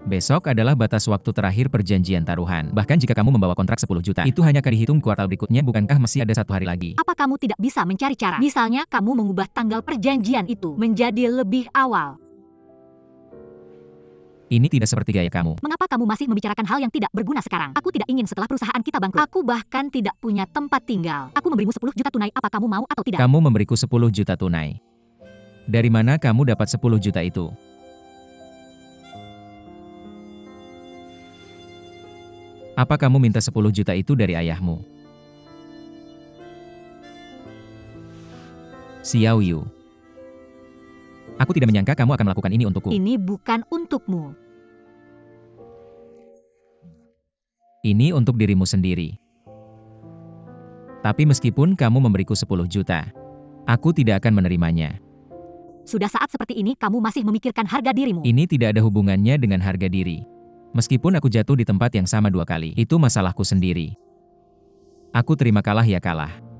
Besok adalah batas waktu terakhir perjanjian taruhan. Bahkan jika kamu membawa kontrak 10 juta, itu hanya akan dihitung kuartal berikutnya, bukankah masih ada 1 hari lagi? Apa kamu tidak bisa mencari cara? Misalnya kamu mengubah tanggal perjanjian itu menjadi lebih awal. Ini tidak seperti gaya kamu. Mengapa kamu masih membicarakan hal yang tidak berguna sekarang? Aku tidak ingin setelah perusahaan kita bangkrut. Aku bahkan tidak punya tempat tinggal. Aku memberimu 10 juta tunai, apa kamu mau atau tidak? Kamu memberiku 10 juta tunai. Dari mana kamu dapat 10 juta itu? Apa kamu minta 10 juta itu dari ayahmu? Xiao Yu. Aku tidak menyangka kamu akan melakukan ini untukku. Ini bukan untukmu. Ini untuk dirimu sendiri. Tapi meskipun kamu memberiku 10 juta, aku tidak akan menerimanya. Sudah saat seperti ini kamu masih memikirkan harga dirimu. Ini tidak ada hubungannya dengan harga diri. Meskipun aku jatuh di tempat yang sama 2 kali, itu masalahku sendiri. Aku terima kalah ya kalah.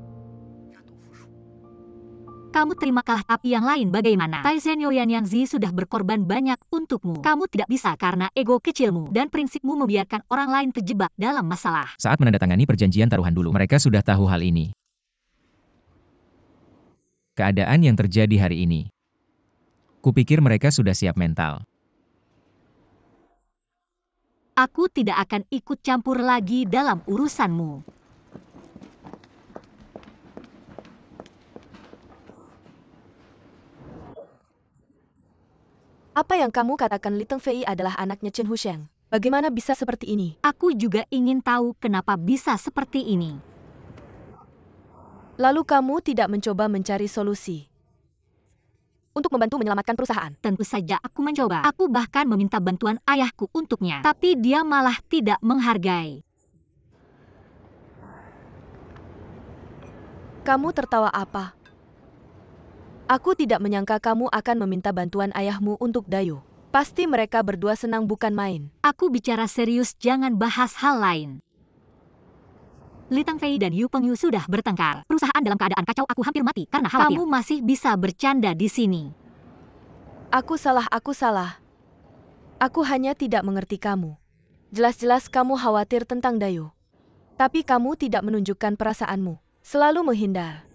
Kamu terima kalah, tapi yang lain bagaimana? Taizhen Yoyanyangzi sudah berkorban banyak untukmu. Kamu tidak bisa karena ego kecilmu dan prinsipmu membiarkan orang lain terjebak dalam masalah. Saat menandatangani perjanjian taruhan dulu, mereka sudah tahu hal ini. Keadaan yang terjadi hari ini, kupikir mereka sudah siap mental. Aku tidak akan ikut campur lagi dalam urusanmu. Apa yang kamu katakan Li Tengfei adalah anaknya Chen Husheng? Bagaimana bisa seperti ini? Aku juga ingin tahu kenapa bisa seperti ini. Lalu kamu tidak mencoba mencari solusi untuk membantu menyelamatkan perusahaan? Tentu saja aku mencoba. Aku bahkan meminta bantuan ayahku untuknya. Tapi dia malah tidak menghargai. Kamu tertawa apa? Aku tidak menyangka kamu akan meminta bantuan ayahmu untuk Dayu. Pasti mereka berdua senang bukan main. Aku bicara serius, jangan bahas hal lain. Li Tengfei dan Yu Pengyu sudah bertengkar. Perusahaan dalam keadaan kacau, aku hampir mati karena khawatir. Kamu masih bisa bercanda di sini. Aku salah. Aku hanya tidak mengerti kamu. Jelas-jelas kamu khawatir tentang Dayu. Tapi kamu tidak menunjukkan perasaanmu. Selalu menghindar.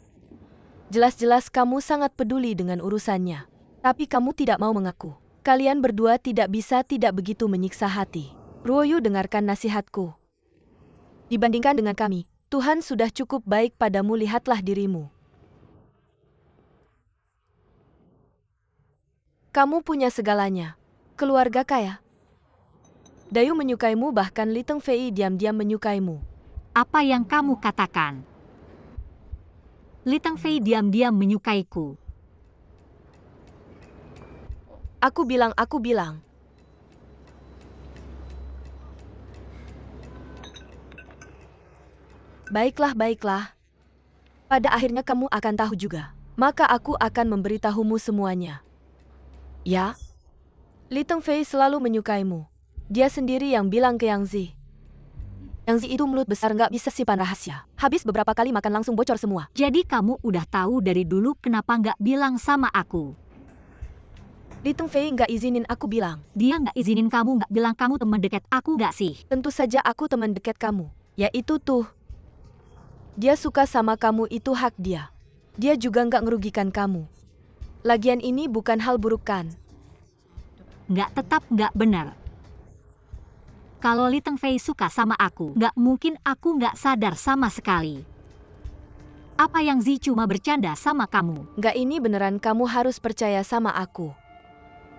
Jelas-jelas kamu sangat peduli dengan urusannya. Tapi kamu tidak mau mengaku. Kalian berdua tidak bisa tidak begitu menyiksa hati. Ruoyu, dengarkan nasihatku. Dibandingkan dengan kami, Tuhan sudah cukup baik padamu, lihatlah dirimu. Kamu punya segalanya. Keluarga kaya. Dayu menyukaimu, bahkan Li Tengfei diam-diam menyukaimu. Apa yang kamu katakan? Li Tengfei diam-diam menyukaiku. Aku bilang. Baiklah. Pada akhirnya kamu akan tahu juga. Maka aku akan memberitahumu semuanya. Ya? Li Tengfei selalu menyukaimu. Dia sendiri yang bilang ke Yang Zi. Yang Zi itu mulut besar, nggak bisa simpan rahasia. Habis beberapa kali makan langsung bocor semua. Jadi kamu udah tahu dari dulu, kenapa nggak bilang sama aku? Li Tengfei nggak izinin aku bilang. Dia nggak izinin kamu nggak bilang kamu teman dekat aku nggak sih? Tentu saja aku teman dekat kamu. Ya itu tuh. Dia suka sama kamu itu hak dia. Dia juga nggak ngerugikan kamu. Lagian ini bukan hal buruk kan? Tetap nggak benar. Kalau Li Tengfei suka sama aku, nggak mungkin aku nggak sadar sama sekali. Apa yang Zi cuma bercanda sama kamu? Nggak, ini beneran, kamu harus percaya sama aku.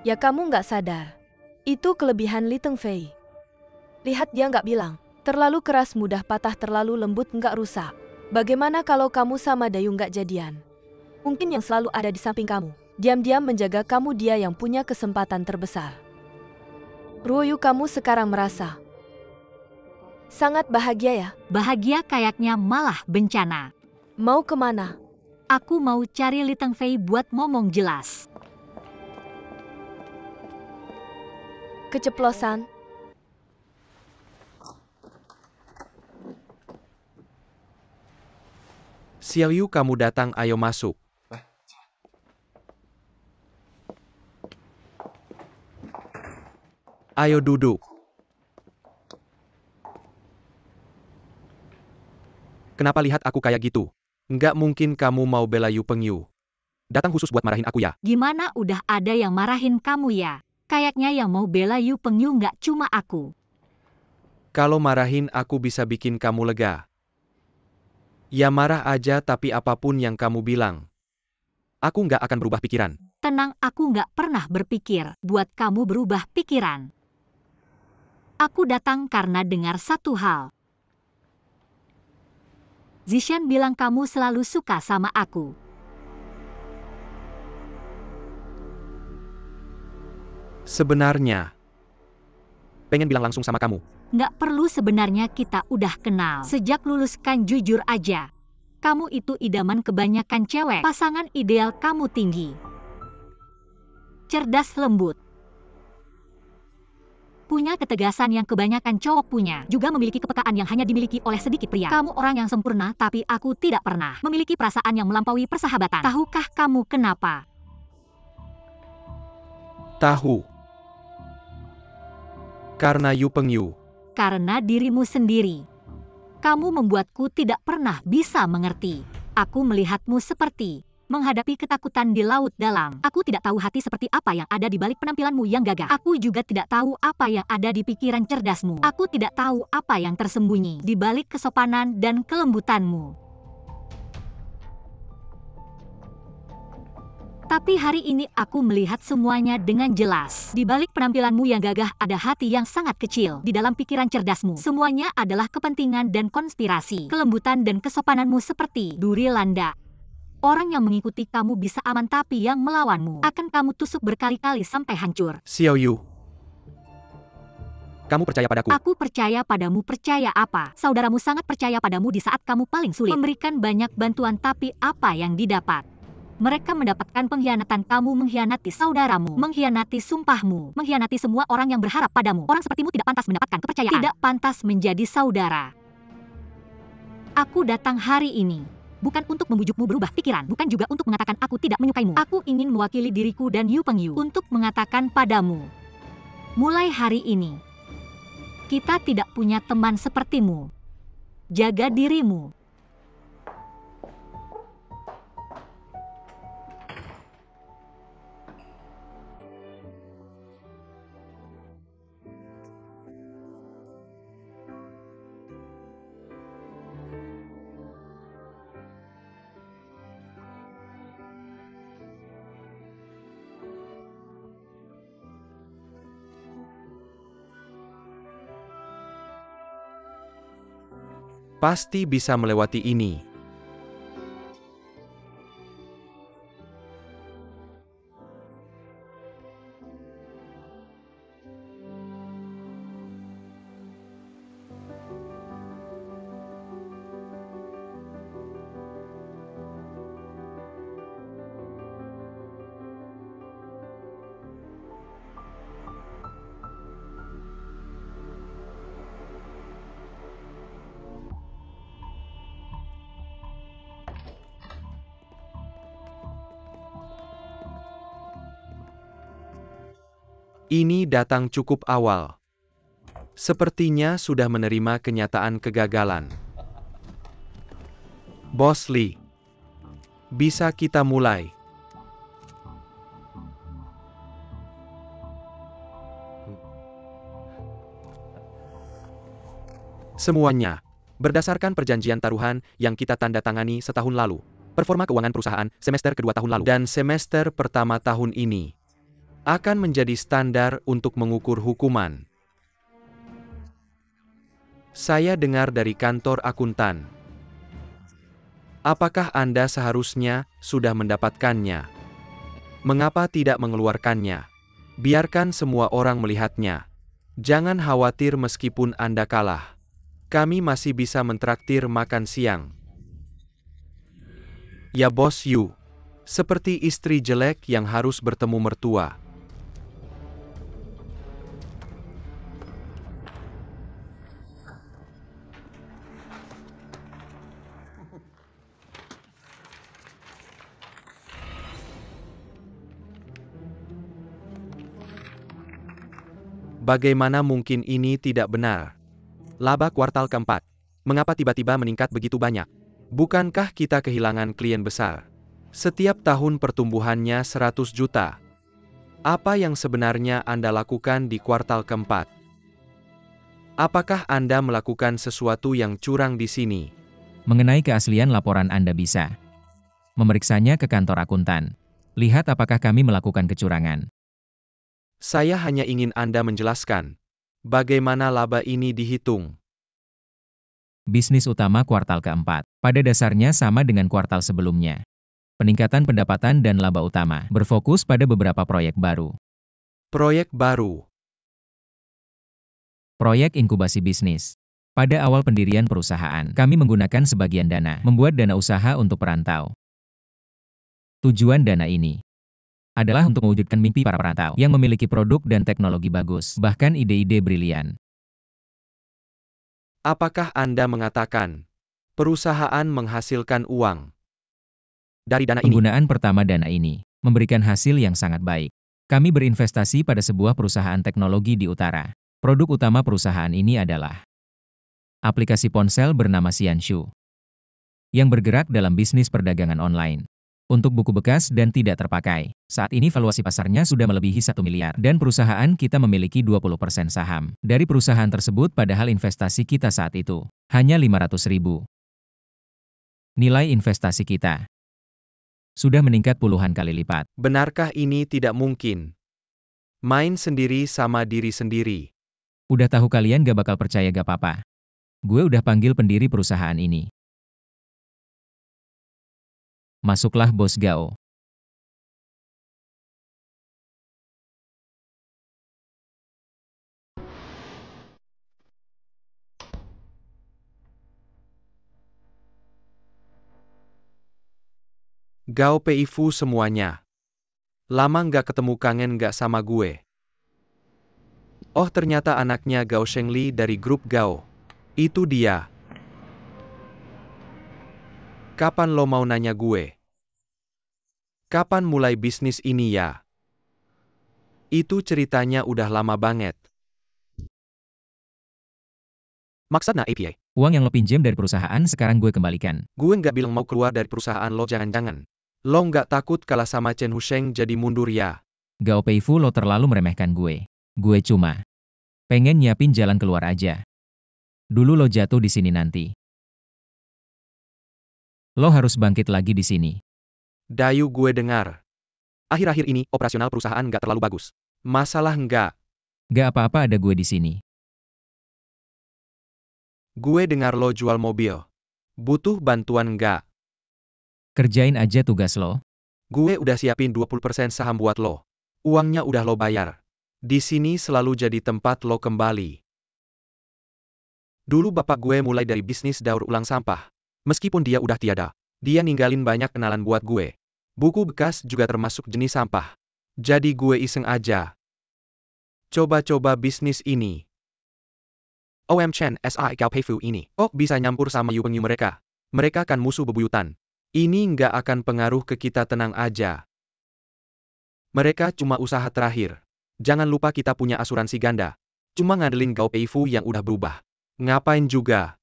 Ya kamu nggak sadar. Itu kelebihan Li Tengfei. Lihat, dia nggak bilang, terlalu keras mudah patah, terlalu lembut nggak rusak. Bagaimana kalau kamu sama Dayu nggak jadian? Mungkin yang selalu ada di samping kamu, diam-diam menjaga kamu, dia yang punya kesempatan terbesar. Ruoyu, kamu sekarang merasa sangat bahagia ya? Bahagia kayaknya malah bencana. Mau kemana? Aku mau cari Li Tengfei buat ngomong jelas. Keceplosan. Xiaoyu, kamu datang, ayo masuk. Ayo duduk. Kenapa lihat aku kayak gitu? Nggak mungkin kamu mau bela Yu Pengyu. Datang khusus buat marahin aku ya? Gimana udah ada yang marahin kamu ya? Kayaknya yang mau bela Yu Pengyu nggak cuma aku. Kalau marahin aku bisa bikin kamu lega. Ya marah aja, tapi apapun yang kamu bilang, aku nggak akan berubah pikiran. Tenang, aku nggak pernah berpikir buat kamu berubah pikiran. Aku datang karena dengar satu hal. Zishan bilang kamu selalu suka sama aku. Sebenarnya, pengen bilang langsung sama kamu. Nggak perlu, sebenarnya kita udah kenal. Sejak lulus kan, jujur aja. Kamu itu idaman kebanyakan cewek. Pasangan ideal kamu tinggi, cerdas, lembut. Punya ketegasan yang kebanyakan cowok punya. Juga memiliki kepekaan yang hanya dimiliki oleh sedikit pria. Kamu orang yang sempurna, tapi aku tidak pernah memiliki perasaan yang melampaui persahabatan. Tahukah kamu kenapa? Tahu. Karena Yu Pengyu. Karena dirimu sendiri. Kamu membuatku tidak pernah bisa mengerti. Aku melihatmu seperti menghadapi ketakutan di laut dalam. Aku tidak tahu hati seperti apa yang ada di balik penampilanmu yang gagah. Aku juga tidak tahu apa yang ada di pikiran cerdasmu. Aku tidak tahu apa yang tersembunyi di balik kesopanan dan kelembutanmu. Tapi hari ini aku melihat semuanya dengan jelas. Di balik penampilanmu yang gagah ada hati yang sangat kecil. Di dalam pikiran cerdasmu, semuanya adalah kepentingan dan konspirasi. Kelembutan dan kesopananmu seperti duri landa. Orang yang mengikuti kamu bisa aman, tapi yang melawanmu akan kamu tusuk berkali-kali sampai hancur. Xiaoyu, kamu percaya padaku? Aku percaya padamu. Percaya apa? Saudaramu sangat percaya padamu di saat kamu paling sulit. Memberikan banyak bantuan, tapi apa yang didapat? Mereka mendapatkan pengkhianatan. Kamu mengkhianati saudaramu, mengkhianati sumpahmu, mengkhianati semua orang yang berharap padamu. Orang sepertimu tidak pantas mendapatkan kepercayaan, tidak pantas menjadi saudara. Aku datang hari ini bukan untuk membujukmu berubah pikiran, bukan juga untuk mengatakan aku tidak menyukaimu. Aku ingin mewakili diriku dan Yu Pengyu untuk mengatakan padamu, mulai hari ini, kita tidak punya teman sepertimu. Jaga dirimu. Pasti bisa melewati ini. Ini datang cukup awal. Sepertinya sudah menerima kenyataan kegagalan. Bos Lee. Bisa kita mulai. Semuanya, berdasarkan perjanjian taruhan yang kita tanda tangani setahun lalu, performa keuangan perusahaan semester kedua tahun lalu dan semester pertama tahun ini akan menjadi standar untuk mengukur hukuman. Saya dengar dari kantor akuntan. Apakah Anda seharusnya sudah mendapatkannya? Mengapa tidak mengeluarkannya? Biarkan semua orang melihatnya. Jangan khawatir meskipun Anda kalah. Kami masih bisa mentraktir makan siang. Ya Bos Yu. Seperti istri jelek yang harus bertemu mertua. Bagaimana mungkin ini tidak benar? Laba kuartal keempat. Mengapa tiba-tiba meningkat begitu banyak? Bukankah kita kehilangan klien besar? Setiap tahun pertumbuhannya 100 juta. Apa yang sebenarnya Anda lakukan di kuartal keempat? Apakah Anda melakukan sesuatu yang curang di sini? Mengenai keaslian laporan Anda bisa memeriksanya ke kantor akuntan. Lihat apakah kami melakukan kecurangan. Saya hanya ingin Anda menjelaskan bagaimana laba ini dihitung. Bisnis utama kuartal keempat, pada dasarnya sama dengan kuartal sebelumnya. Peningkatan pendapatan dan laba utama berfokus pada beberapa proyek baru. Proyek baru. Proyek inkubasi bisnis. Pada awal pendirian perusahaan, kami menggunakan sebagian dana, membuat dana usaha untuk perantau. Tujuan dana ini adalah untuk mewujudkan mimpi para perantau yang memiliki produk dan teknologi bagus, bahkan ide-ide brilian. Apakah Anda mengatakan perusahaan menghasilkan uang dari dana ini? Penggunaan pertama dana ini memberikan hasil yang sangat baik. Kami berinvestasi pada sebuah perusahaan teknologi di utara. Produk utama perusahaan ini adalah aplikasi ponsel bernama Xianshu yang bergerak dalam bisnis perdagangan online. Untuk buku bekas dan tidak terpakai, saat ini valuasi pasarnya sudah melebihi 1 miliar dan perusahaan kita memiliki 20% saham dari perusahaan tersebut, padahal investasi kita saat itu hanya 500.000. Nilai investasi kita sudah meningkat puluhan kali lipat. Benarkah ini tidak mungkin? Main sendiri sama diri sendiri. Udah tahu kalian gak bakal percaya, gak apa-apa. Gue udah panggil pendiri perusahaan ini. Masuklah Bos Gao. Gao Peifu semuanya. Lama nggak ketemu, kangen nggak sama gue? Oh, ternyata anaknya Gao Shengli dari grup Gao. Itu dia. Kapan lo mau nanya gue? Kapan mulai bisnis ini ya? Itu ceritanya udah lama banget. Maksudnya APA? Uang yang lo pinjam dari perusahaan sekarang gue kembalikan. Gue nggak bilang mau keluar dari perusahaan lo, jangan-jangan. Lo nggak takut kalah sama Chen Husheng jadi mundur ya? Gao Peifu, lo terlalu meremehkan gue. Gue cuma pengen nyiapin jalan keluar aja. Dulu lo jatuh di sini, nanti lo harus bangkit lagi di sini. Dayu, gue dengar. Akhir-akhir ini operasional perusahaan nggak terlalu bagus. Masalah nggak? Gak apa-apa, ada gue di sini. Gue dengar lo jual mobil. Butuh bantuan nggak? Kerjain aja tugas lo. Gue udah siapin 20% saham buat lo. Uangnya udah lo bayar. Di sini selalu jadi tempat lo kembali. Dulu bapak gue mulai dari bisnis daur ulang sampah. Meskipun dia udah tiada, dia ninggalin banyak kenalan buat gue. Buku bekas juga termasuk jenis sampah. Jadi gue iseng aja coba-coba bisnis ini. OM Chen SI Gao Peifu ini kok bisa nyampur sama Yu Pengyu mereka. Mereka kan musuh bebuyutan. Ini nggak akan pengaruh ke kita, tenang aja. Mereka cuma usaha terakhir. Jangan lupa kita punya asuransi ganda. Cuma ngandelin Gao Peifu yang udah berubah. Ngapain juga?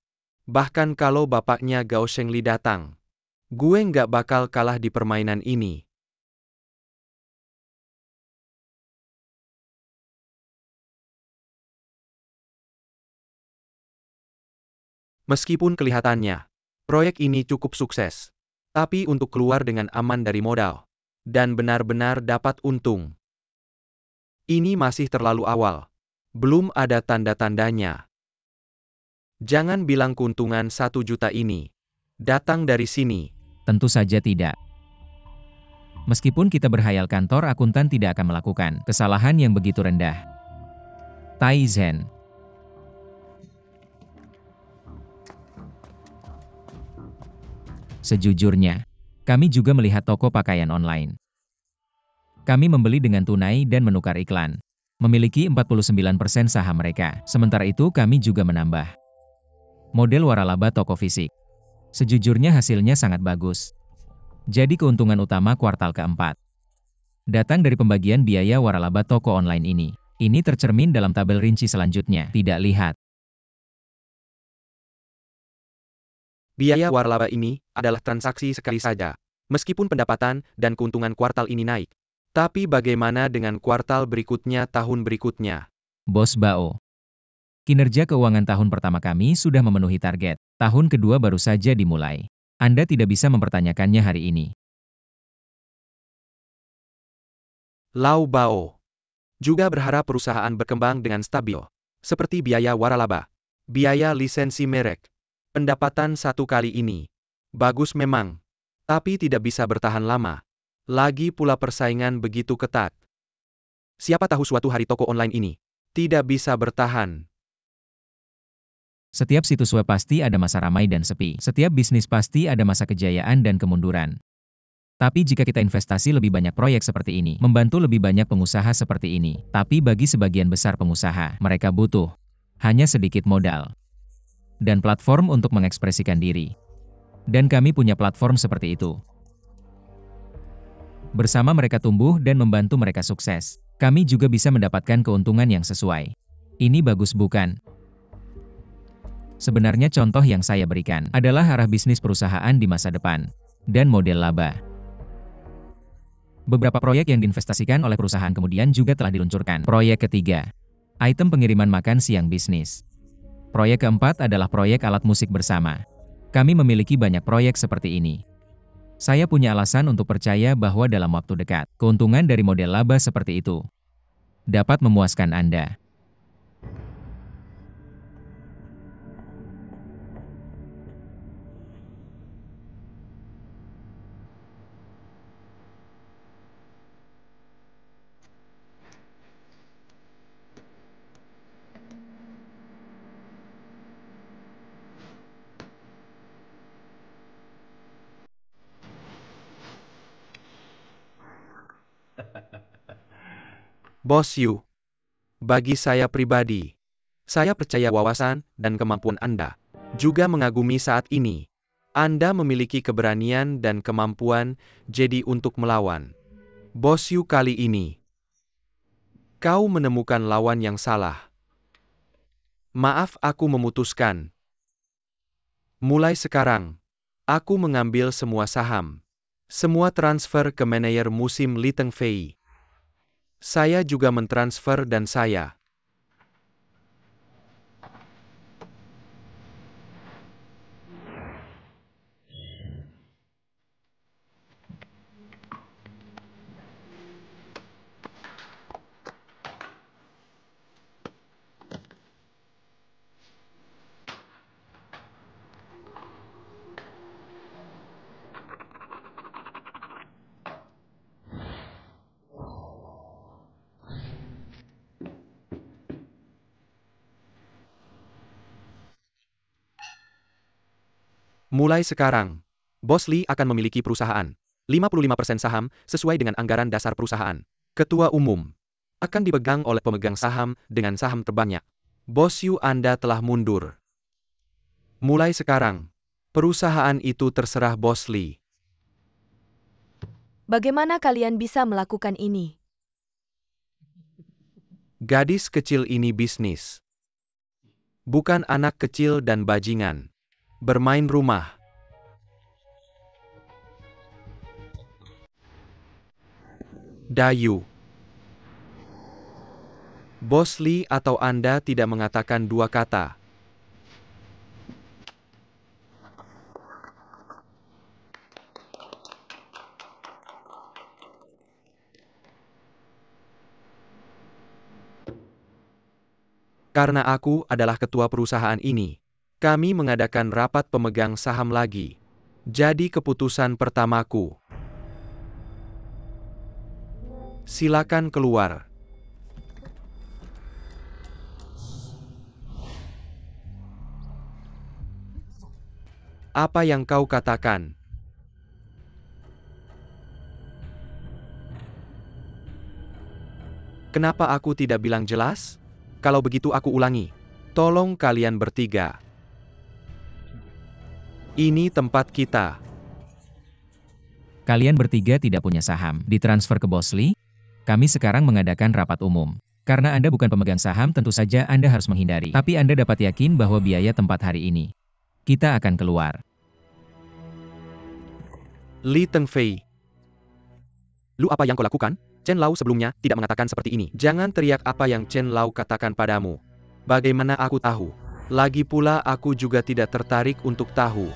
Bahkan kalau bapaknya Gao Shengli datang, Gue nggak bakal kalah di permainan ini. Meskipun kelihatannya, proyek ini cukup sukses. Tapi untuk keluar dengan aman dari modal, dan benar-benar dapat untung, ini masih terlalu awal. Belum ada tanda-tandanya. Jangan bilang keuntungan 1 juta ini datang dari sini. Tentu saja tidak. Meskipun kita berhayal, kantor akuntan tidak akan melakukan kesalahan yang begitu rendah. Taizen. Sejujurnya, kami juga melihat toko pakaian online. Kami membeli dengan tunai dan menukar iklan. Memiliki 49% saham mereka. Sementara itu kami juga menambah model waralaba toko fisik. Sejujurnya hasilnya sangat bagus. Jadi keuntungan utama kuartal keempat datang dari pembagian biaya waralaba toko online ini. Ini tercermin dalam tabel rinci selanjutnya. Tidak lihat. Biaya waralaba ini adalah transaksi sekali saja. Meskipun pendapatan dan keuntungan kuartal ini naik. Tapi bagaimana dengan kuartal berikutnya, tahun berikutnya? Bos Bao. Kinerja keuangan tahun pertama kami sudah memenuhi target. Tahun kedua baru saja dimulai. Anda tidak bisa mempertanyakannya hari ini. Lau Bao juga berharap perusahaan berkembang dengan stabil, seperti biaya waralaba, biaya lisensi merek. Pendapatan 1 kali ini bagus memang, tapi tidak bisa bertahan lama. Lagi pula persaingan begitu ketat. Siapa tahu suatu hari toko online ini tidak bisa bertahan. Setiap situs web pasti ada masa ramai dan sepi. Setiap bisnis pasti ada masa kejayaan dan kemunduran. Tapi jika kita investasi lebih banyak proyek seperti ini, membantu lebih banyak pengusaha seperti ini. Tapi bagi sebagian besar pengusaha, mereka butuh hanya sedikit modal dan platform untuk mengekspresikan diri. Dan kami punya platform seperti itu. Bersama mereka tumbuh dan membantu mereka sukses. Kami juga bisa mendapatkan keuntungan yang sesuai. Ini bagus bukan? Sebenarnya contoh yang saya berikan adalah arah bisnis perusahaan di masa depan dan model laba. Beberapa proyek yang diinvestasikan oleh perusahaan kemudian juga telah diluncurkan. Proyek ketiga, item pengiriman makan siang bisnis. Proyek keempat adalah proyek alat musik bersama. Kami memiliki banyak proyek seperti ini. Saya punya alasan untuk percaya bahwa dalam waktu dekat, keuntungan dari model laba seperti itu dapat memuaskan Anda. Bos Yu, bagi saya pribadi, saya percaya wawasan dan kemampuan Anda. Juga mengagumi saat ini. Anda memiliki keberanian dan kemampuan jadi untuk melawan. Bos Yu, kali ini kau menemukan lawan yang salah. Maaf, aku memutuskan. Mulai sekarang, aku mengambil semua saham. Semua transfer ke manajer musim Li Tengfei. Saya juga mentransfer dan saya mulai sekarang, Bos Li akan memiliki perusahaan. 55% saham, sesuai dengan anggaran dasar perusahaan. Ketua umum akan dipegang oleh pemegang saham dengan saham terbanyak. Bos Yu, Anda telah mundur. Mulai sekarang, perusahaan itu terserah Bos Li. Bagaimana kalian bisa melakukan ini? Gadis kecil ini bisnis. Bukan anak kecil dan bajingan. Bermain rumah. Dayu. Bos Lee atau Anda tidak mengatakan dua kata. Karena aku adalah ketua perusahaan ini, kami mengadakan rapat pemegang saham lagi. Jadi keputusan pertamaku. Silakan keluar. Apa yang kau katakan? Kenapa aku tidak bilang jelas? Kalau begitu aku ulangi. Tolong kalian bertiga. Ini tempat kita. Kalian bertiga tidak punya saham. Ditransfer ke Bos Lee? Kami sekarang mengadakan rapat umum. Karena Anda bukan pemegang saham, tentu saja Anda harus menghindari. Tapi Anda dapat yakin bahwa biaya tempat hari ini. Kita akan keluar. Lee Tengfei. Lu apa yang kau lakukan? Chen Lao sebelumnya tidak mengatakan seperti ini. Jangan teriak apa yang Chen Lao katakan padamu. Bagaimana aku tahu? Lagi pula aku juga tidak tertarik untuk tahu.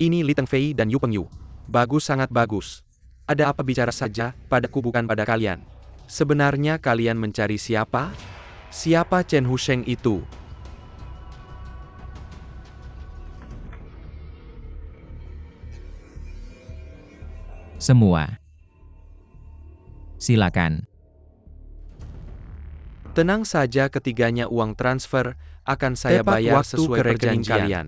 Ini Lee Tengfei dan Yu Pengyu. Bagus, sangat bagus. Ada apa bicara saja, padaku bukan pada kalian. Sebenarnya kalian mencari siapa? Siapa Chen Husheng itu? Semua. Silakan. Tenang saja, ketiganya uang transfer akan saya Tepat bayar waktu sesuai ke rekening perjanjian.